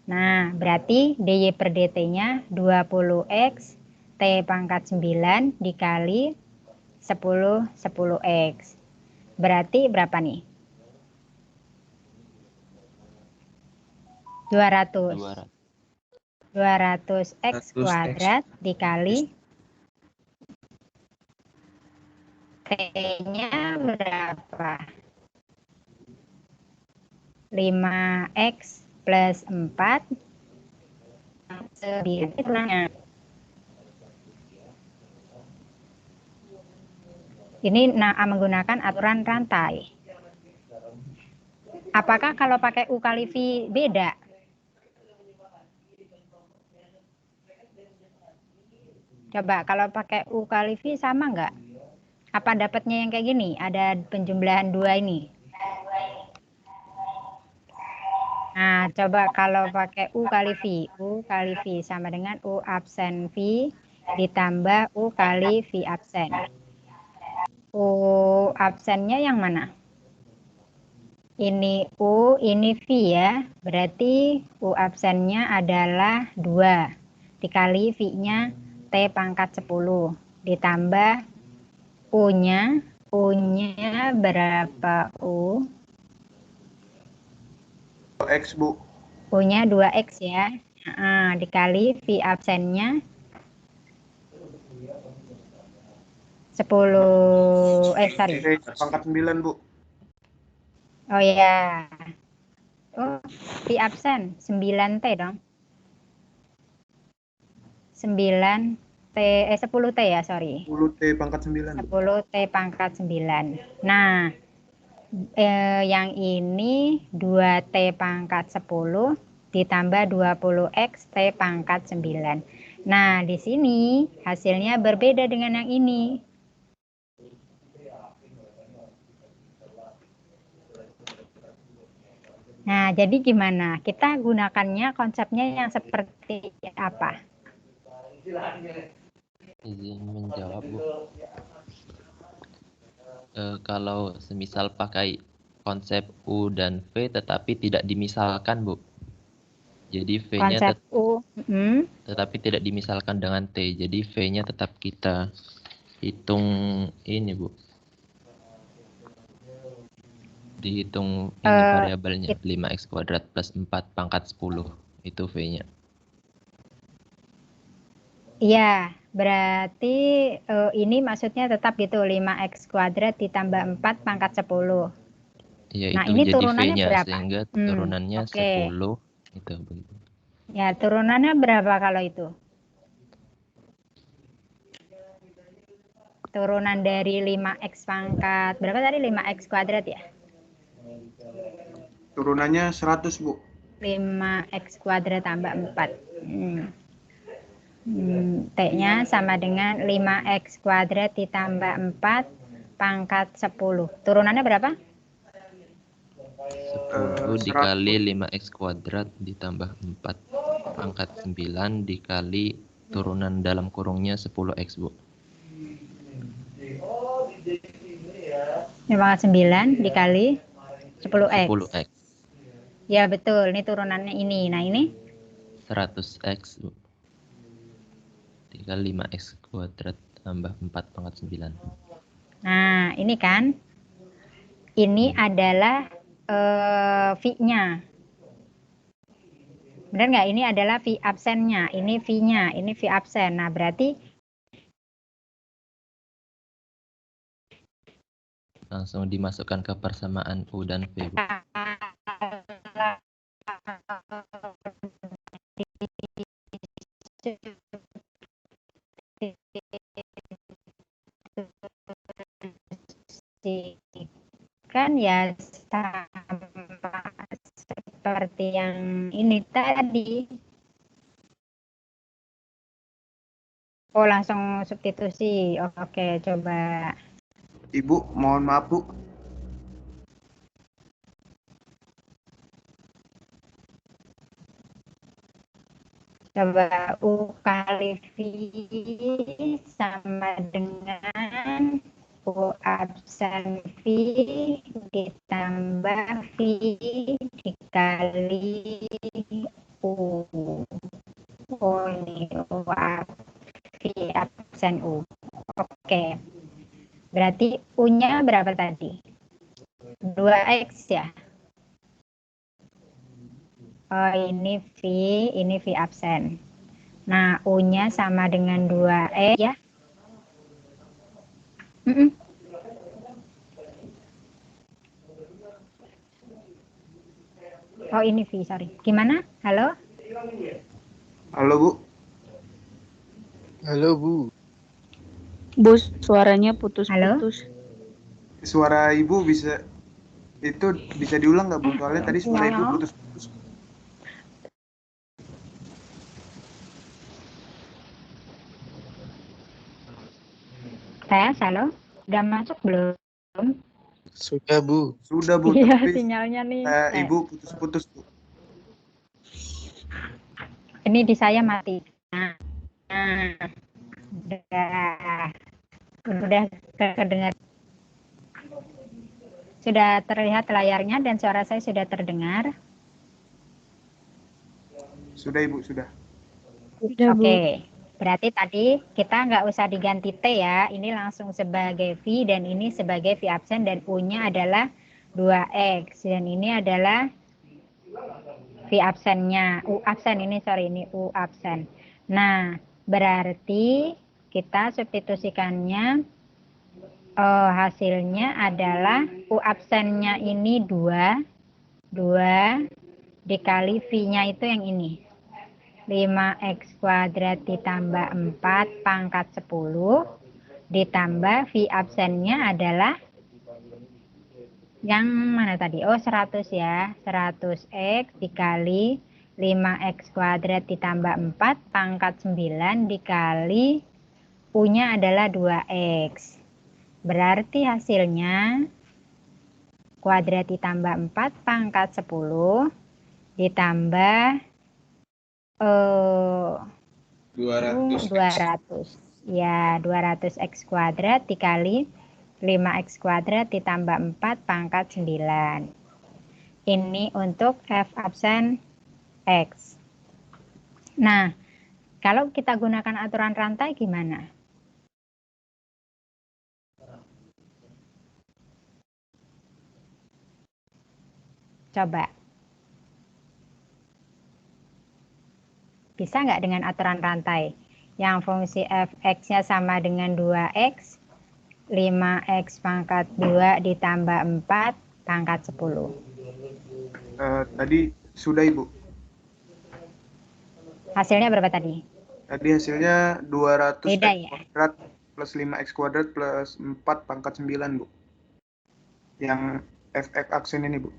Nah, berarti dy per dt-nya 20x t pangkat 9 dikali 10x. Berarti berapa nih? 200 x kuadrat dikali t-nya berapa? 5x plus 4 9 itu nanya. Ini menggunakan aturan rantai. Apakah kalau pakai U kali V beda? Coba kalau pakai U kali V sama nggak? Apa dapatnya yang kayak gini? Ada penjumlahan 2 ini. Nah, coba kalau pakai U kali V. U kali V sama dengan U absen V ditambah U kali V absen. U absennya yang mana? Ini U, ini V ya. Berarti U absennya adalah 2. Dikali V-nya T pangkat 10. Ditambah U-nya. U-nya berapa U? X, Bu. U-nya 2X ya. Dikali V absennya 10. Sorry. Pangkat 9, Bu. Oh ya. Oh, V absen 9T dong. 9T 10T ya, sorry. 10T pangkat 9. 10T pangkat 9. Nah, yang ini 2T pangkat 10 ditambah 20X T pangkat 9. Nah, di sini hasilnya berbeda dengan yang ini. Nah, jadi gimana? Kita gunakannya konsepnya yang seperti apa? Izin menjawab, Bu. Kalau semisal pakai konsep U dan V tetapi tidak dimisalkan, Bu. Jadi V-nya Konsep U. tetapi tidak dimisalkan dengan T. Jadi V-nya tetap kita hitung ini, Bu. Dihitung ini variabelnya 5x kuadrat plus 4 pangkat 10. Itu V-nya. Iya, berarti ini maksudnya tetap gitu 5x kuadrat ditambah 4 pangkat 10. Iya, Nah, itu ini jadi turunannya V-nya berapa? sehingga turunannya Oke. 10 itu begitu. Ya, turunannya berapa kalau itu? Turunan dari 5x pangkat berapa tadi? 5x kuadrat ya? Turunannya 100, Bu. 5x kuadrat tambah 4. T-nya sama dengan 5x kuadrat ditambah 4 pangkat 10. Turunannya berapa? 10 dikali 5x kuadrat ditambah 4 pangkat 9 dikali turunan dalam kurungnya 10x, Bu. 5 pangkat 9 dikali 10x. 10x. Ya betul, ini turunannya ini. Nah ini 100x, Bu. Dikali 5x kuadrat tambah 4 pangkat 9. Nah, ini kan. Ini adalah V-nya. Benar nggak? Ini adalah V absennya. Ini V-nya. Ini V absen. Nah, berarti Langsung dimasukkan ke persamaan U dan V, Bu. Kan ya sama seperti yang ini tadi. Oh, langsung substitusi. Oke, coba. Ibu, mohon maaf Bu. Coba U kali V sama dengan U absen V ditambah V dikali U. Oh, ini V absen U. Oke. Berarti U-nya berapa tadi? 2X ya? Oh, ini V absen. Nah, U-nya sama dengan 2E ya. Oh, ini V, sorry. Gimana? Halo? Halo Bu. Halo Bu. Bu, suaranya putus-putus. Suara Ibu bisa diulang nggak Bu? Soalnya tadi suara Ibu putus-putus. Halo? Udah masuk belum? Sudah Bu. Sudah Bu, Iya, tapi sinyalnya nih. Ibu putus-putus Bu. Ini di saya mati. Nah, udah kedengar. Sudah terlihat layarnya dan suara saya sudah terdengar. Sudah Ibu, sudah. Oke, berarti tadi kita nggak usah diganti T ya. Ini langsung sebagai V dan ini sebagai V absen dan U-nya adalah 2X. Dan ini adalah V absennya. U absen ini, sorry, ini U absen. Nah, berarti kita substitusikannya hasilnya adalah U absennya ini 2 dikali V-nya itu yang ini. 5x kuadrat ditambah 4 pangkat 10 ditambah V absennya adalah yang mana tadi? Oh, 100 ya. 100x dikali 5x kuadrat ditambah 4 pangkat 9 dikali U-nya adalah 2x. Berarti hasilnya kuadrat ditambah 4 pangkat 10 ditambah 200. Ya, 200x kuadrat dikali 5x kuadrat ditambah 4 pangkat 9. Ini untuk F absen X. Nah, kalau kita gunakan aturan rantai gimana? Coba. Bisa nggak dengan aturan rantai? Yang fungsi fx-nya sama dengan 2x, 5x pangkat 2 ditambah 4 pangkat 10. Tadi sudah Ibu. Hasilnya berapa tadi? Tadi hasilnya 200 Beda X ya? kuadrat plus 5x kuadrat plus 4 pangkat 9 Bu. Yang fx aksen ini Bu.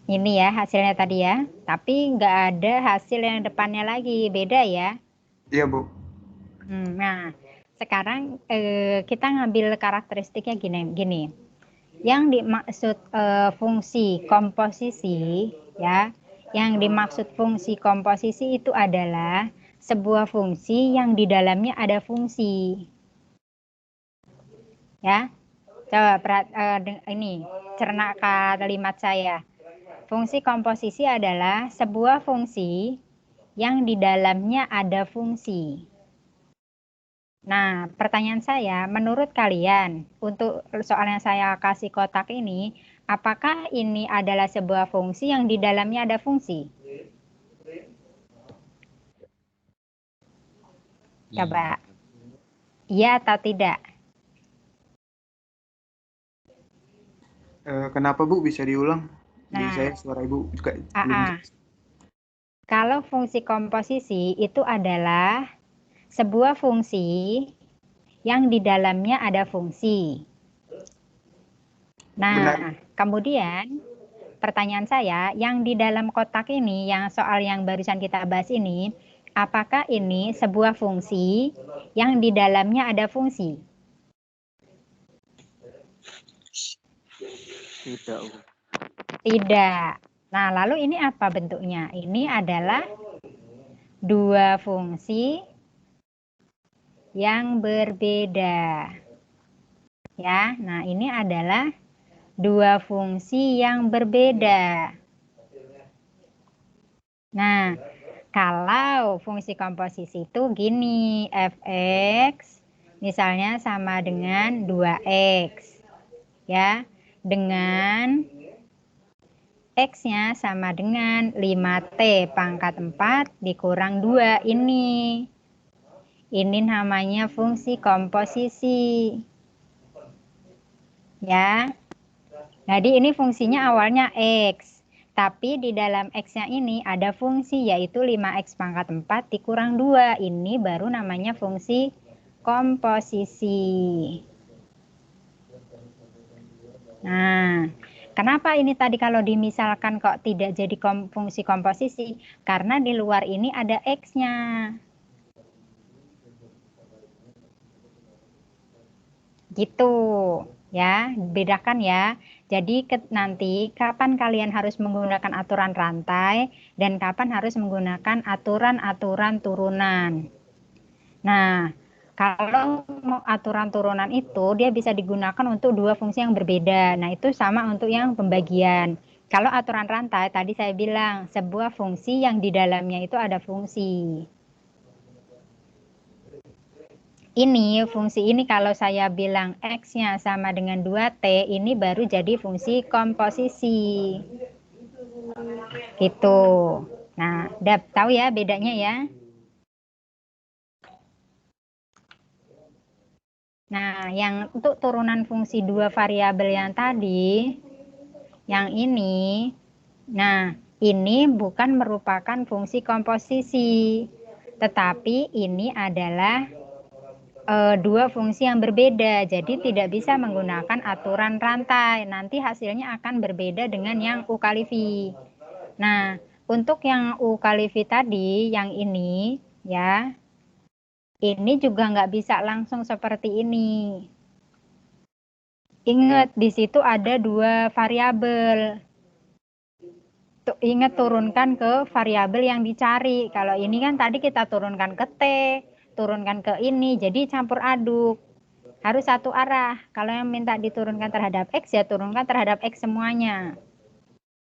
Ini ya hasilnya tadi ya, tapi nggak ada hasil yang depannya lagi, beda ya? Iya Bu. Nah, sekarang kita ngambil karakteristiknya gini. Yang dimaksud fungsi komposisi ya, yang dimaksud fungsi komposisi itu adalah sebuah fungsi yang di dalamnya ada fungsi. Ya. Coba ini cerna kalimat saya. Fungsi komposisi adalah sebuah fungsi yang di dalamnya ada fungsi. Nah, pertanyaan saya, menurut kalian, untuk soal yang saya kasih kotak ini, apakah ini adalah sebuah fungsi yang di dalamnya ada fungsi? Coba. Iya atau tidak? Kenapa Bu bisa diulang? Di Nah, saya suara Ibu juga belum. Kalau fungsi komposisi itu adalah sebuah fungsi yang di dalamnya ada fungsi. Nah, kemudian pertanyaan saya, yang di dalam kotak ini, yang soal yang barusan kita bahas ini, apakah ini sebuah fungsi yang di dalamnya ada fungsi? Tidak. Tidak. Nah, lalu ini apa bentuknya? Ini adalah dua fungsi yang berbeda. Ya, nah ini adalah dua fungsi yang berbeda. Nah, kalau fungsi komposisi itu gini, fx misalnya sama dengan 2x. Ya, dengan X-nya sama dengan 5T pangkat 4 dikurang 2 ini. Ini namanya fungsi komposisi. Ya. Jadi ini fungsinya awalnya X. Tapi di dalam X-nya ini ada fungsi yaitu 5X pangkat 4 dikurang 2. Ini baru namanya fungsi komposisi. Nah, kenapa ini tadi kalau dimisalkan kok tidak jadi fungsi komposisi? Karena di luar ini ada X-nya. Gitu ya, bedakan ya. Jadi nanti kapan kalian harus menggunakan aturan rantai dan kapan harus menggunakan aturan-aturan turunan. Nah, kalau aturan turunan itu dia bisa digunakan untuk dua fungsi yang berbeda. Nah, itu sama untuk yang pembagian. Kalau aturan rantai tadi saya bilang sebuah fungsi yang di dalamnya itu ada fungsi. Ini fungsi ini kalau saya bilang X-nya sama dengan 2T, ini baru jadi fungsi komposisi. Gitu. Nah, udah tahu ya bedanya ya? Nah, yang untuk turunan fungsi dua variabel yang tadi, yang ini, nah ini bukan merupakan fungsi komposisi, tetapi ini adalah dua fungsi yang berbeda, jadi tidak bisa menggunakan aturan rantai. Nanti hasilnya akan berbeda dengan yang ukalifi. Nah, untuk yang ukalifi tadi, yang ini, ya, ini juga nggak bisa langsung seperti ini. Ingat, di situ ada dua variabel. Ingat turunkan ke variabel yang dicari. Kalau ini kan tadi kita turunkan ke T, turunkan ke ini, jadi campur aduk. Harus satu arah. Kalau yang minta diturunkan terhadap X, ya turunkan terhadap X semuanya.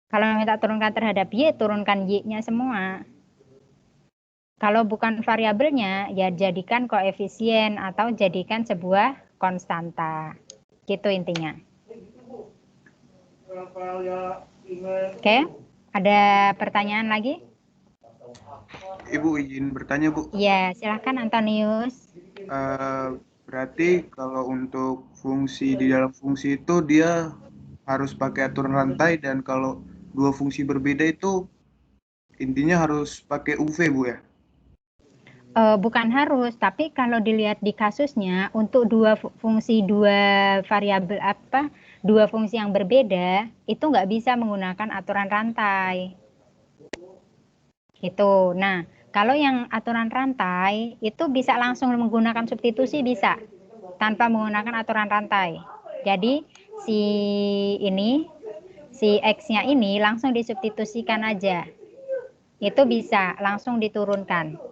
Kalau yang minta turunkan terhadap Y, turunkan Y-nya semua. Kalau bukan variabelnya, ya jadikan koefisien atau jadikan sebuah konstanta. Gitu intinya. Oke, ada pertanyaan lagi? Ibu izin bertanya, Bu. Iya, silakan Antonius. Berarti kalau untuk fungsi di dalam fungsi itu dia harus pakai aturan rantai, dan kalau dua fungsi berbeda itu intinya harus pakai UV, Bu ya? Bukan harus, tapi kalau dilihat di kasusnya untuk dua fungsi dua variabel dua fungsi yang berbeda itu nggak bisa menggunakan aturan rantai. Gitu. Nah, kalau yang aturan rantai itu bisa langsung menggunakan substitusi, bisa tanpa menggunakan aturan rantai. Jadi si X-nya ini langsung disubstitusikan aja. Itu bisa langsung diturunkan.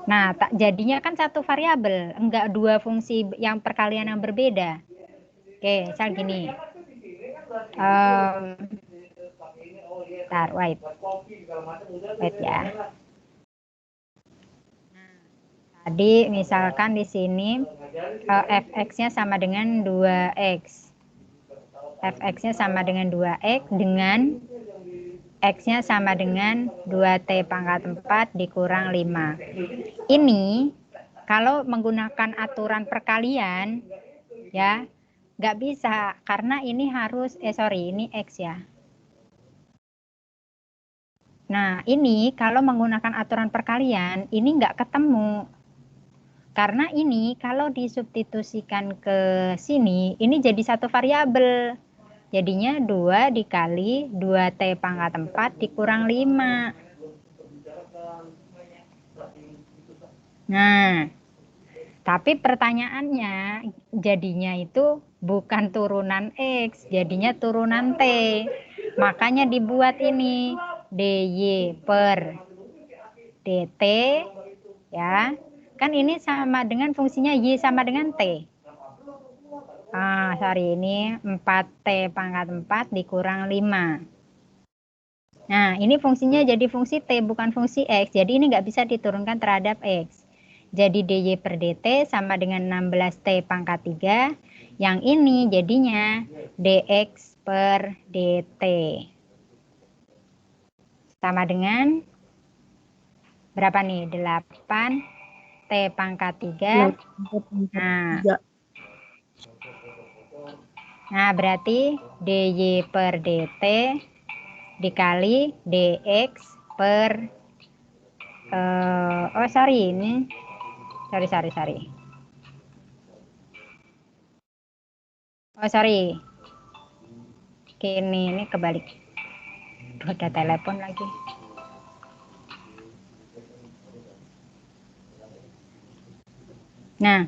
Nah, jadinya kan satu variabel, enggak dua fungsi yang perkalian yang berbeda. Oke, misal gini. Bentar, wait ya. Tadi misalkan di sini fx-nya sama dengan 2x. Fx-nya sama dengan 2x dengan x-nya sama dengan 2t pangkat 4 dikurang 5. Ini kalau menggunakan aturan perkalian ya nggak bisa karena ini harus ini x ya. Nah ini kalau menggunakan aturan perkalian ini nggak ketemu. Karena ini kalau disubstitusikan ke sini, ini jadi satu variabel. Jadinya 2 dikali 2t pangkat 4 dikurang 5. Nah, tapi pertanyaannya jadinya itu bukan turunan X, jadinya turunan T. Makanya dibuat ini dy per dt ya. Kan ini sama dengan fungsinya y sama dengan t. Ini 4t pangkat 4 dikurang 5. Nah, ini fungsinya jadi fungsi t bukan fungsi x. Jadi ini nggak bisa diturunkan terhadap x. Jadi dy per dt sama dengan 16t pangkat 3. Yang ini jadinya dx per dt. Sama dengan berapa nih? 8 T pangkat 3. Nah, berarti dy per dt dikali dx per sorry. Oke, ini kebalik. Ada telepon lagi. Nah,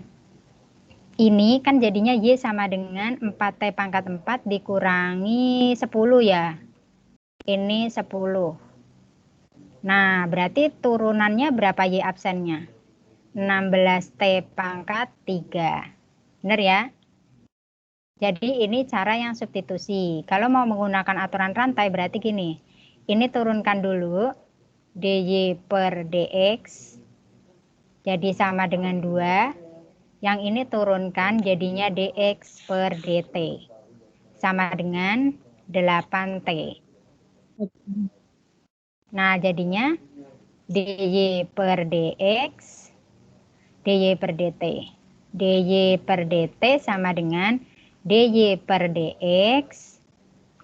ini kan jadinya Y sama dengan 4T pangkat 4 dikurangi 10 ya. Ini 10. Nah, berarti turunannya berapa Y absennya? 16T pangkat 3. Benar ya? Jadi ini cara yang substitusi. Kalau mau menggunakan aturan rantai berarti gini. Ini turunkan dulu dy per dx. Jadi sama dengan 2. Yang ini turunkan jadinya dx per dt. Sama dengan 8t. Nah, jadinya dy per dx, dy per dt. dy per dt sama dengan dy per dx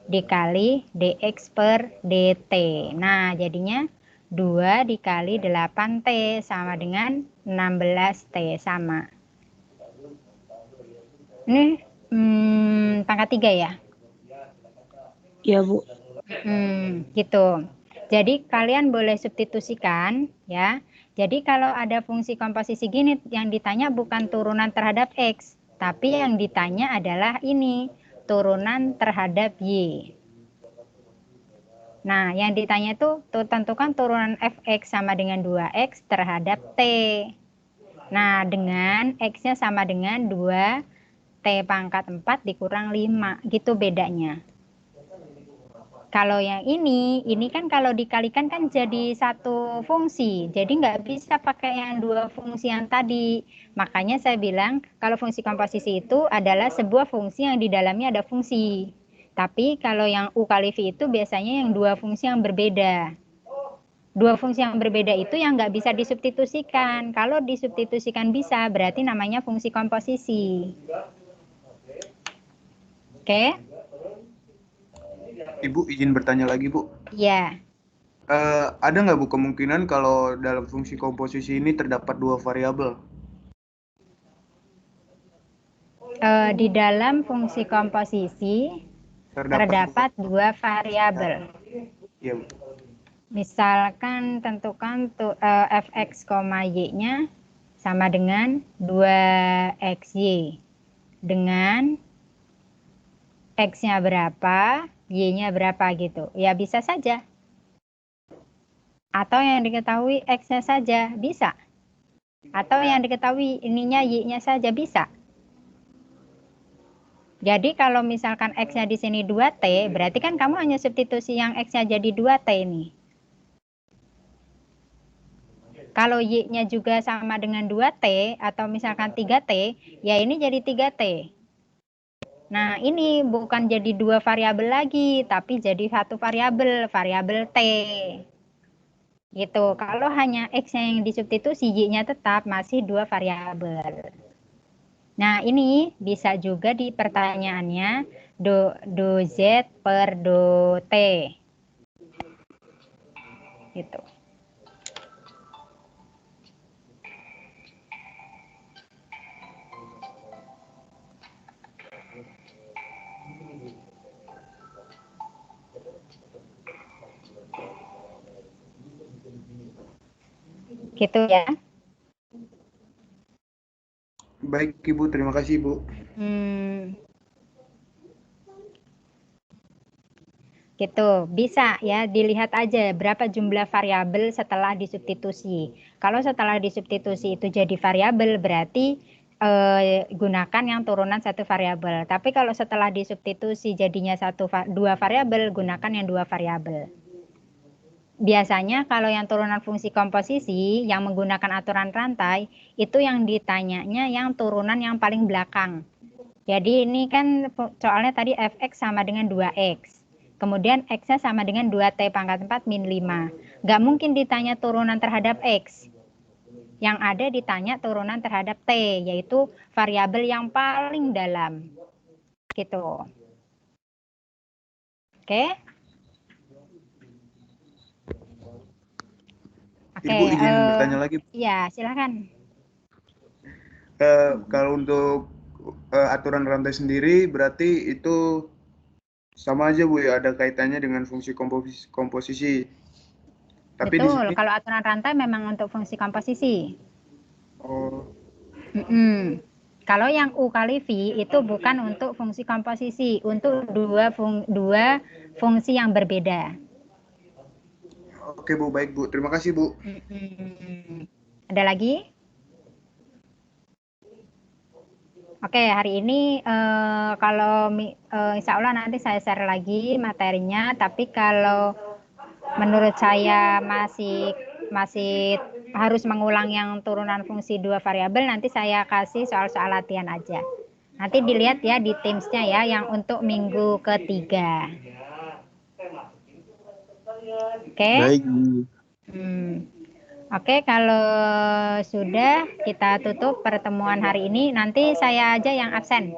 dikali dx per dt. Nah, jadinya 2 dikali 8t sama dengan 16t sama. Ini pangkat 3 ya? Iya, Bu. Gitu. Jadi kalian boleh substitusikan ya. Jadi kalau ada fungsi komposisi gini yang ditanya bukan turunan terhadap X, tapi yang ditanya adalah ini, turunan terhadap Y. Nah, yang ditanya itu tentukan turunan fx sama dengan 2x terhadap t. Nah, dengan x-nya sama dengan 2t pangkat 4 dikurang 5. Gitu bedanya. Kalau yang ini kan kalau dikalikan kan jadi satu fungsi. Jadi nggak bisa pakai yang dua fungsi yang tadi. Makanya saya bilang kalau fungsi komposisi itu adalah sebuah fungsi yang di dalamnya ada fungsi. Tapi kalau yang U kali V itu biasanya yang dua fungsi yang berbeda. Dua fungsi yang berbeda itu yang nggak bisa disubstitusikan. Kalau disubstitusikan bisa, berarti namanya fungsi komposisi. Oke? Ibu izin bertanya lagi, Bu. Iya. Ada nggak, Bu, kemungkinan kalau dalam fungsi komposisi ini terdapat dua variabel? Di dalam fungsi komposisi terdapat dua variabel. Iya, Bu. Misalkan tentukan fx, y-nya sama dengan 2xy. Dengan x-nya berapa, y-nya berapa gitu. Ya bisa saja. Atau yang diketahui x-nya saja, bisa. Atau yang diketahui ininya Y-nya saja bisa. Jadi kalau misalkan X-nya di sini 2T, berarti kan kamu hanya substitusi yang X-nya jadi 2T ini. Kalau Y-nya juga sama dengan 2T atau misalkan 3T, ya ini jadi 3T. Nah, ini bukan jadi dua variabel lagi, tapi jadi satu variabel T. Gitu. Kalau hanya X yang disubstitusi, Y-nya tetap masih dua variabel. Nah, ini bisa juga di pertanyaannya do Z per do T. Gitu. Gitu ya. Baik Ibu, terima kasih Ibu. Gitu, bisa ya dilihat aja berapa jumlah variabel setelah disubstitusi. Kalau setelah disubstitusi itu jadi variabel berarti gunakan yang turunan satu variabel. Tapi kalau setelah disubstitusi jadinya dua variabel, gunakan yang dua variabel. Biasanya kalau yang turunan fungsi komposisi yang menggunakan aturan rantai itu yang ditanyanya yang turunan yang paling belakang. Jadi ini kan soalnya tadi fx sama dengan 2x. Kemudian x-nya sama dengan 2t pangkat 4 min 5. Nggak mungkin ditanya turunan terhadap x. Yang ada ditanya turunan terhadap t, yaitu variabel yang paling dalam. Gitu. Oke? Oke. Ibu izin bertanya lagi. Iya, silakan. Kalau untuk aturan rantai sendiri berarti itu sama aja Bu ya, ada kaitannya dengan fungsi komposisi. Tapi betul, di sini, kalau aturan rantai memang untuk fungsi komposisi. oh. Kalau yang U kali V itu bukan untuk fungsi komposisi, untuk dua fungsi yang berbeda. Oke Bu, baik Bu. Terima kasih Bu. Ada lagi? Oke, hari ini kalau insya Allah nanti saya share lagi materinya, tapi kalau menurut saya masih harus mengulang yang turunan fungsi dua variabel, nanti saya kasih soal-soal latihan aja. Nanti dilihat ya di Teams-nya ya, yang untuk minggu ketiga. Oke? Baik. Oke, kalau sudah kita tutup pertemuan hari ini, nanti saya aja yang absen.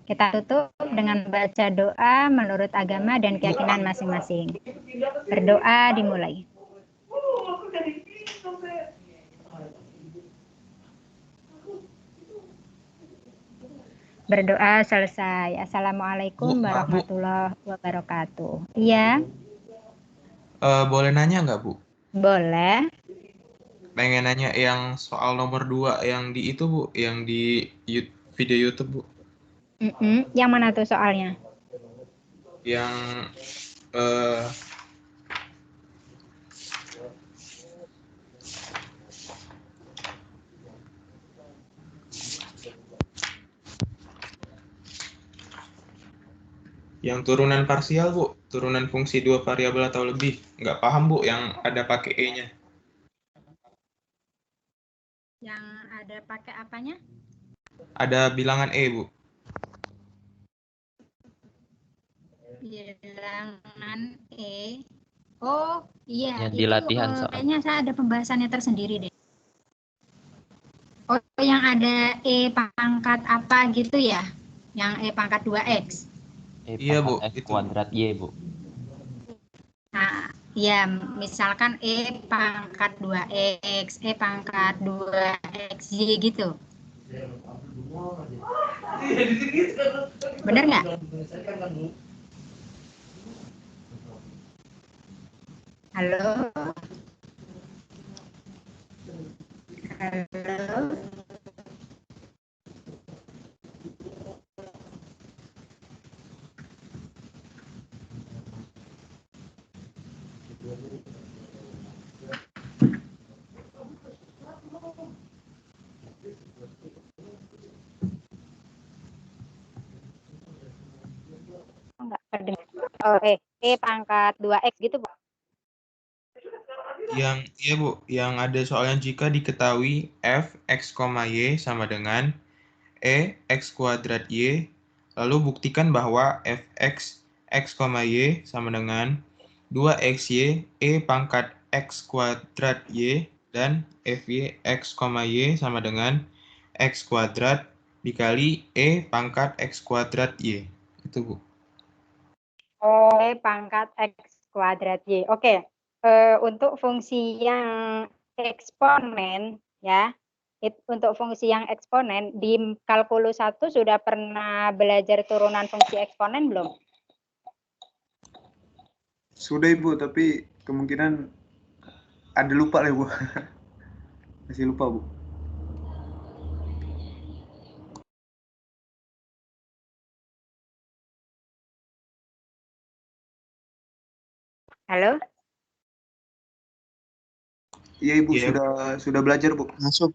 Kita tutup dengan baca doa menurut agama dan keyakinan masing-masing. Berdoa dimulai. Berdoa selesai. Assalamualaikum warahmatullahi wabarakatuh. Iya. Boleh nanya nggak Bu? Boleh. Pengen nanya yang soal nomor 2 yang di itu Bu, yang di video YouTube Bu. Yang mana tuh soalnya? Yang yang turunan parsial Bu, turunan fungsi dua variabel atau lebih. Nggak paham Bu yang ada pakai E-nya. Yang ada pakai apanya? Ada bilangan E Bu. Bilangan E. Oh iya, yang di latihan soal. kayaknya saya ada pembahasannya tersendiri deh. Oh, yang ada E pangkat apa gitu ya? Yang E pangkat 2X. Iya Bu, X kuadrat Y Bu. Nah, ya misalkan E pangkat 2X, E pangkat 2XY gitu. Bener nggak? Halo? Halo? Oh, E pangkat 2X gitu, Bu. Yang iya Bu, yang ada soalnya jika diketahui f x, y sama dengan x kuadrat y, lalu buktikan bahwa fx x, y sama dengan 2xy pangkat x kuadrat y dan fy x, y sama dengan x kuadrat dikali pangkat x kuadrat y. Itu Bu. E pangkat X kuadrat Y. Oke. Untuk fungsi yang eksponen, ya. Untuk fungsi yang eksponen, di kalkulus 1 sudah pernah belajar turunan fungsi eksponen belum? Sudah Ibu, tapi kemungkinan ada lupa lah Ibu. Masih lupa Bu. Halo? Iya Ibu, Iya. sudah belajar Bu. Masuk.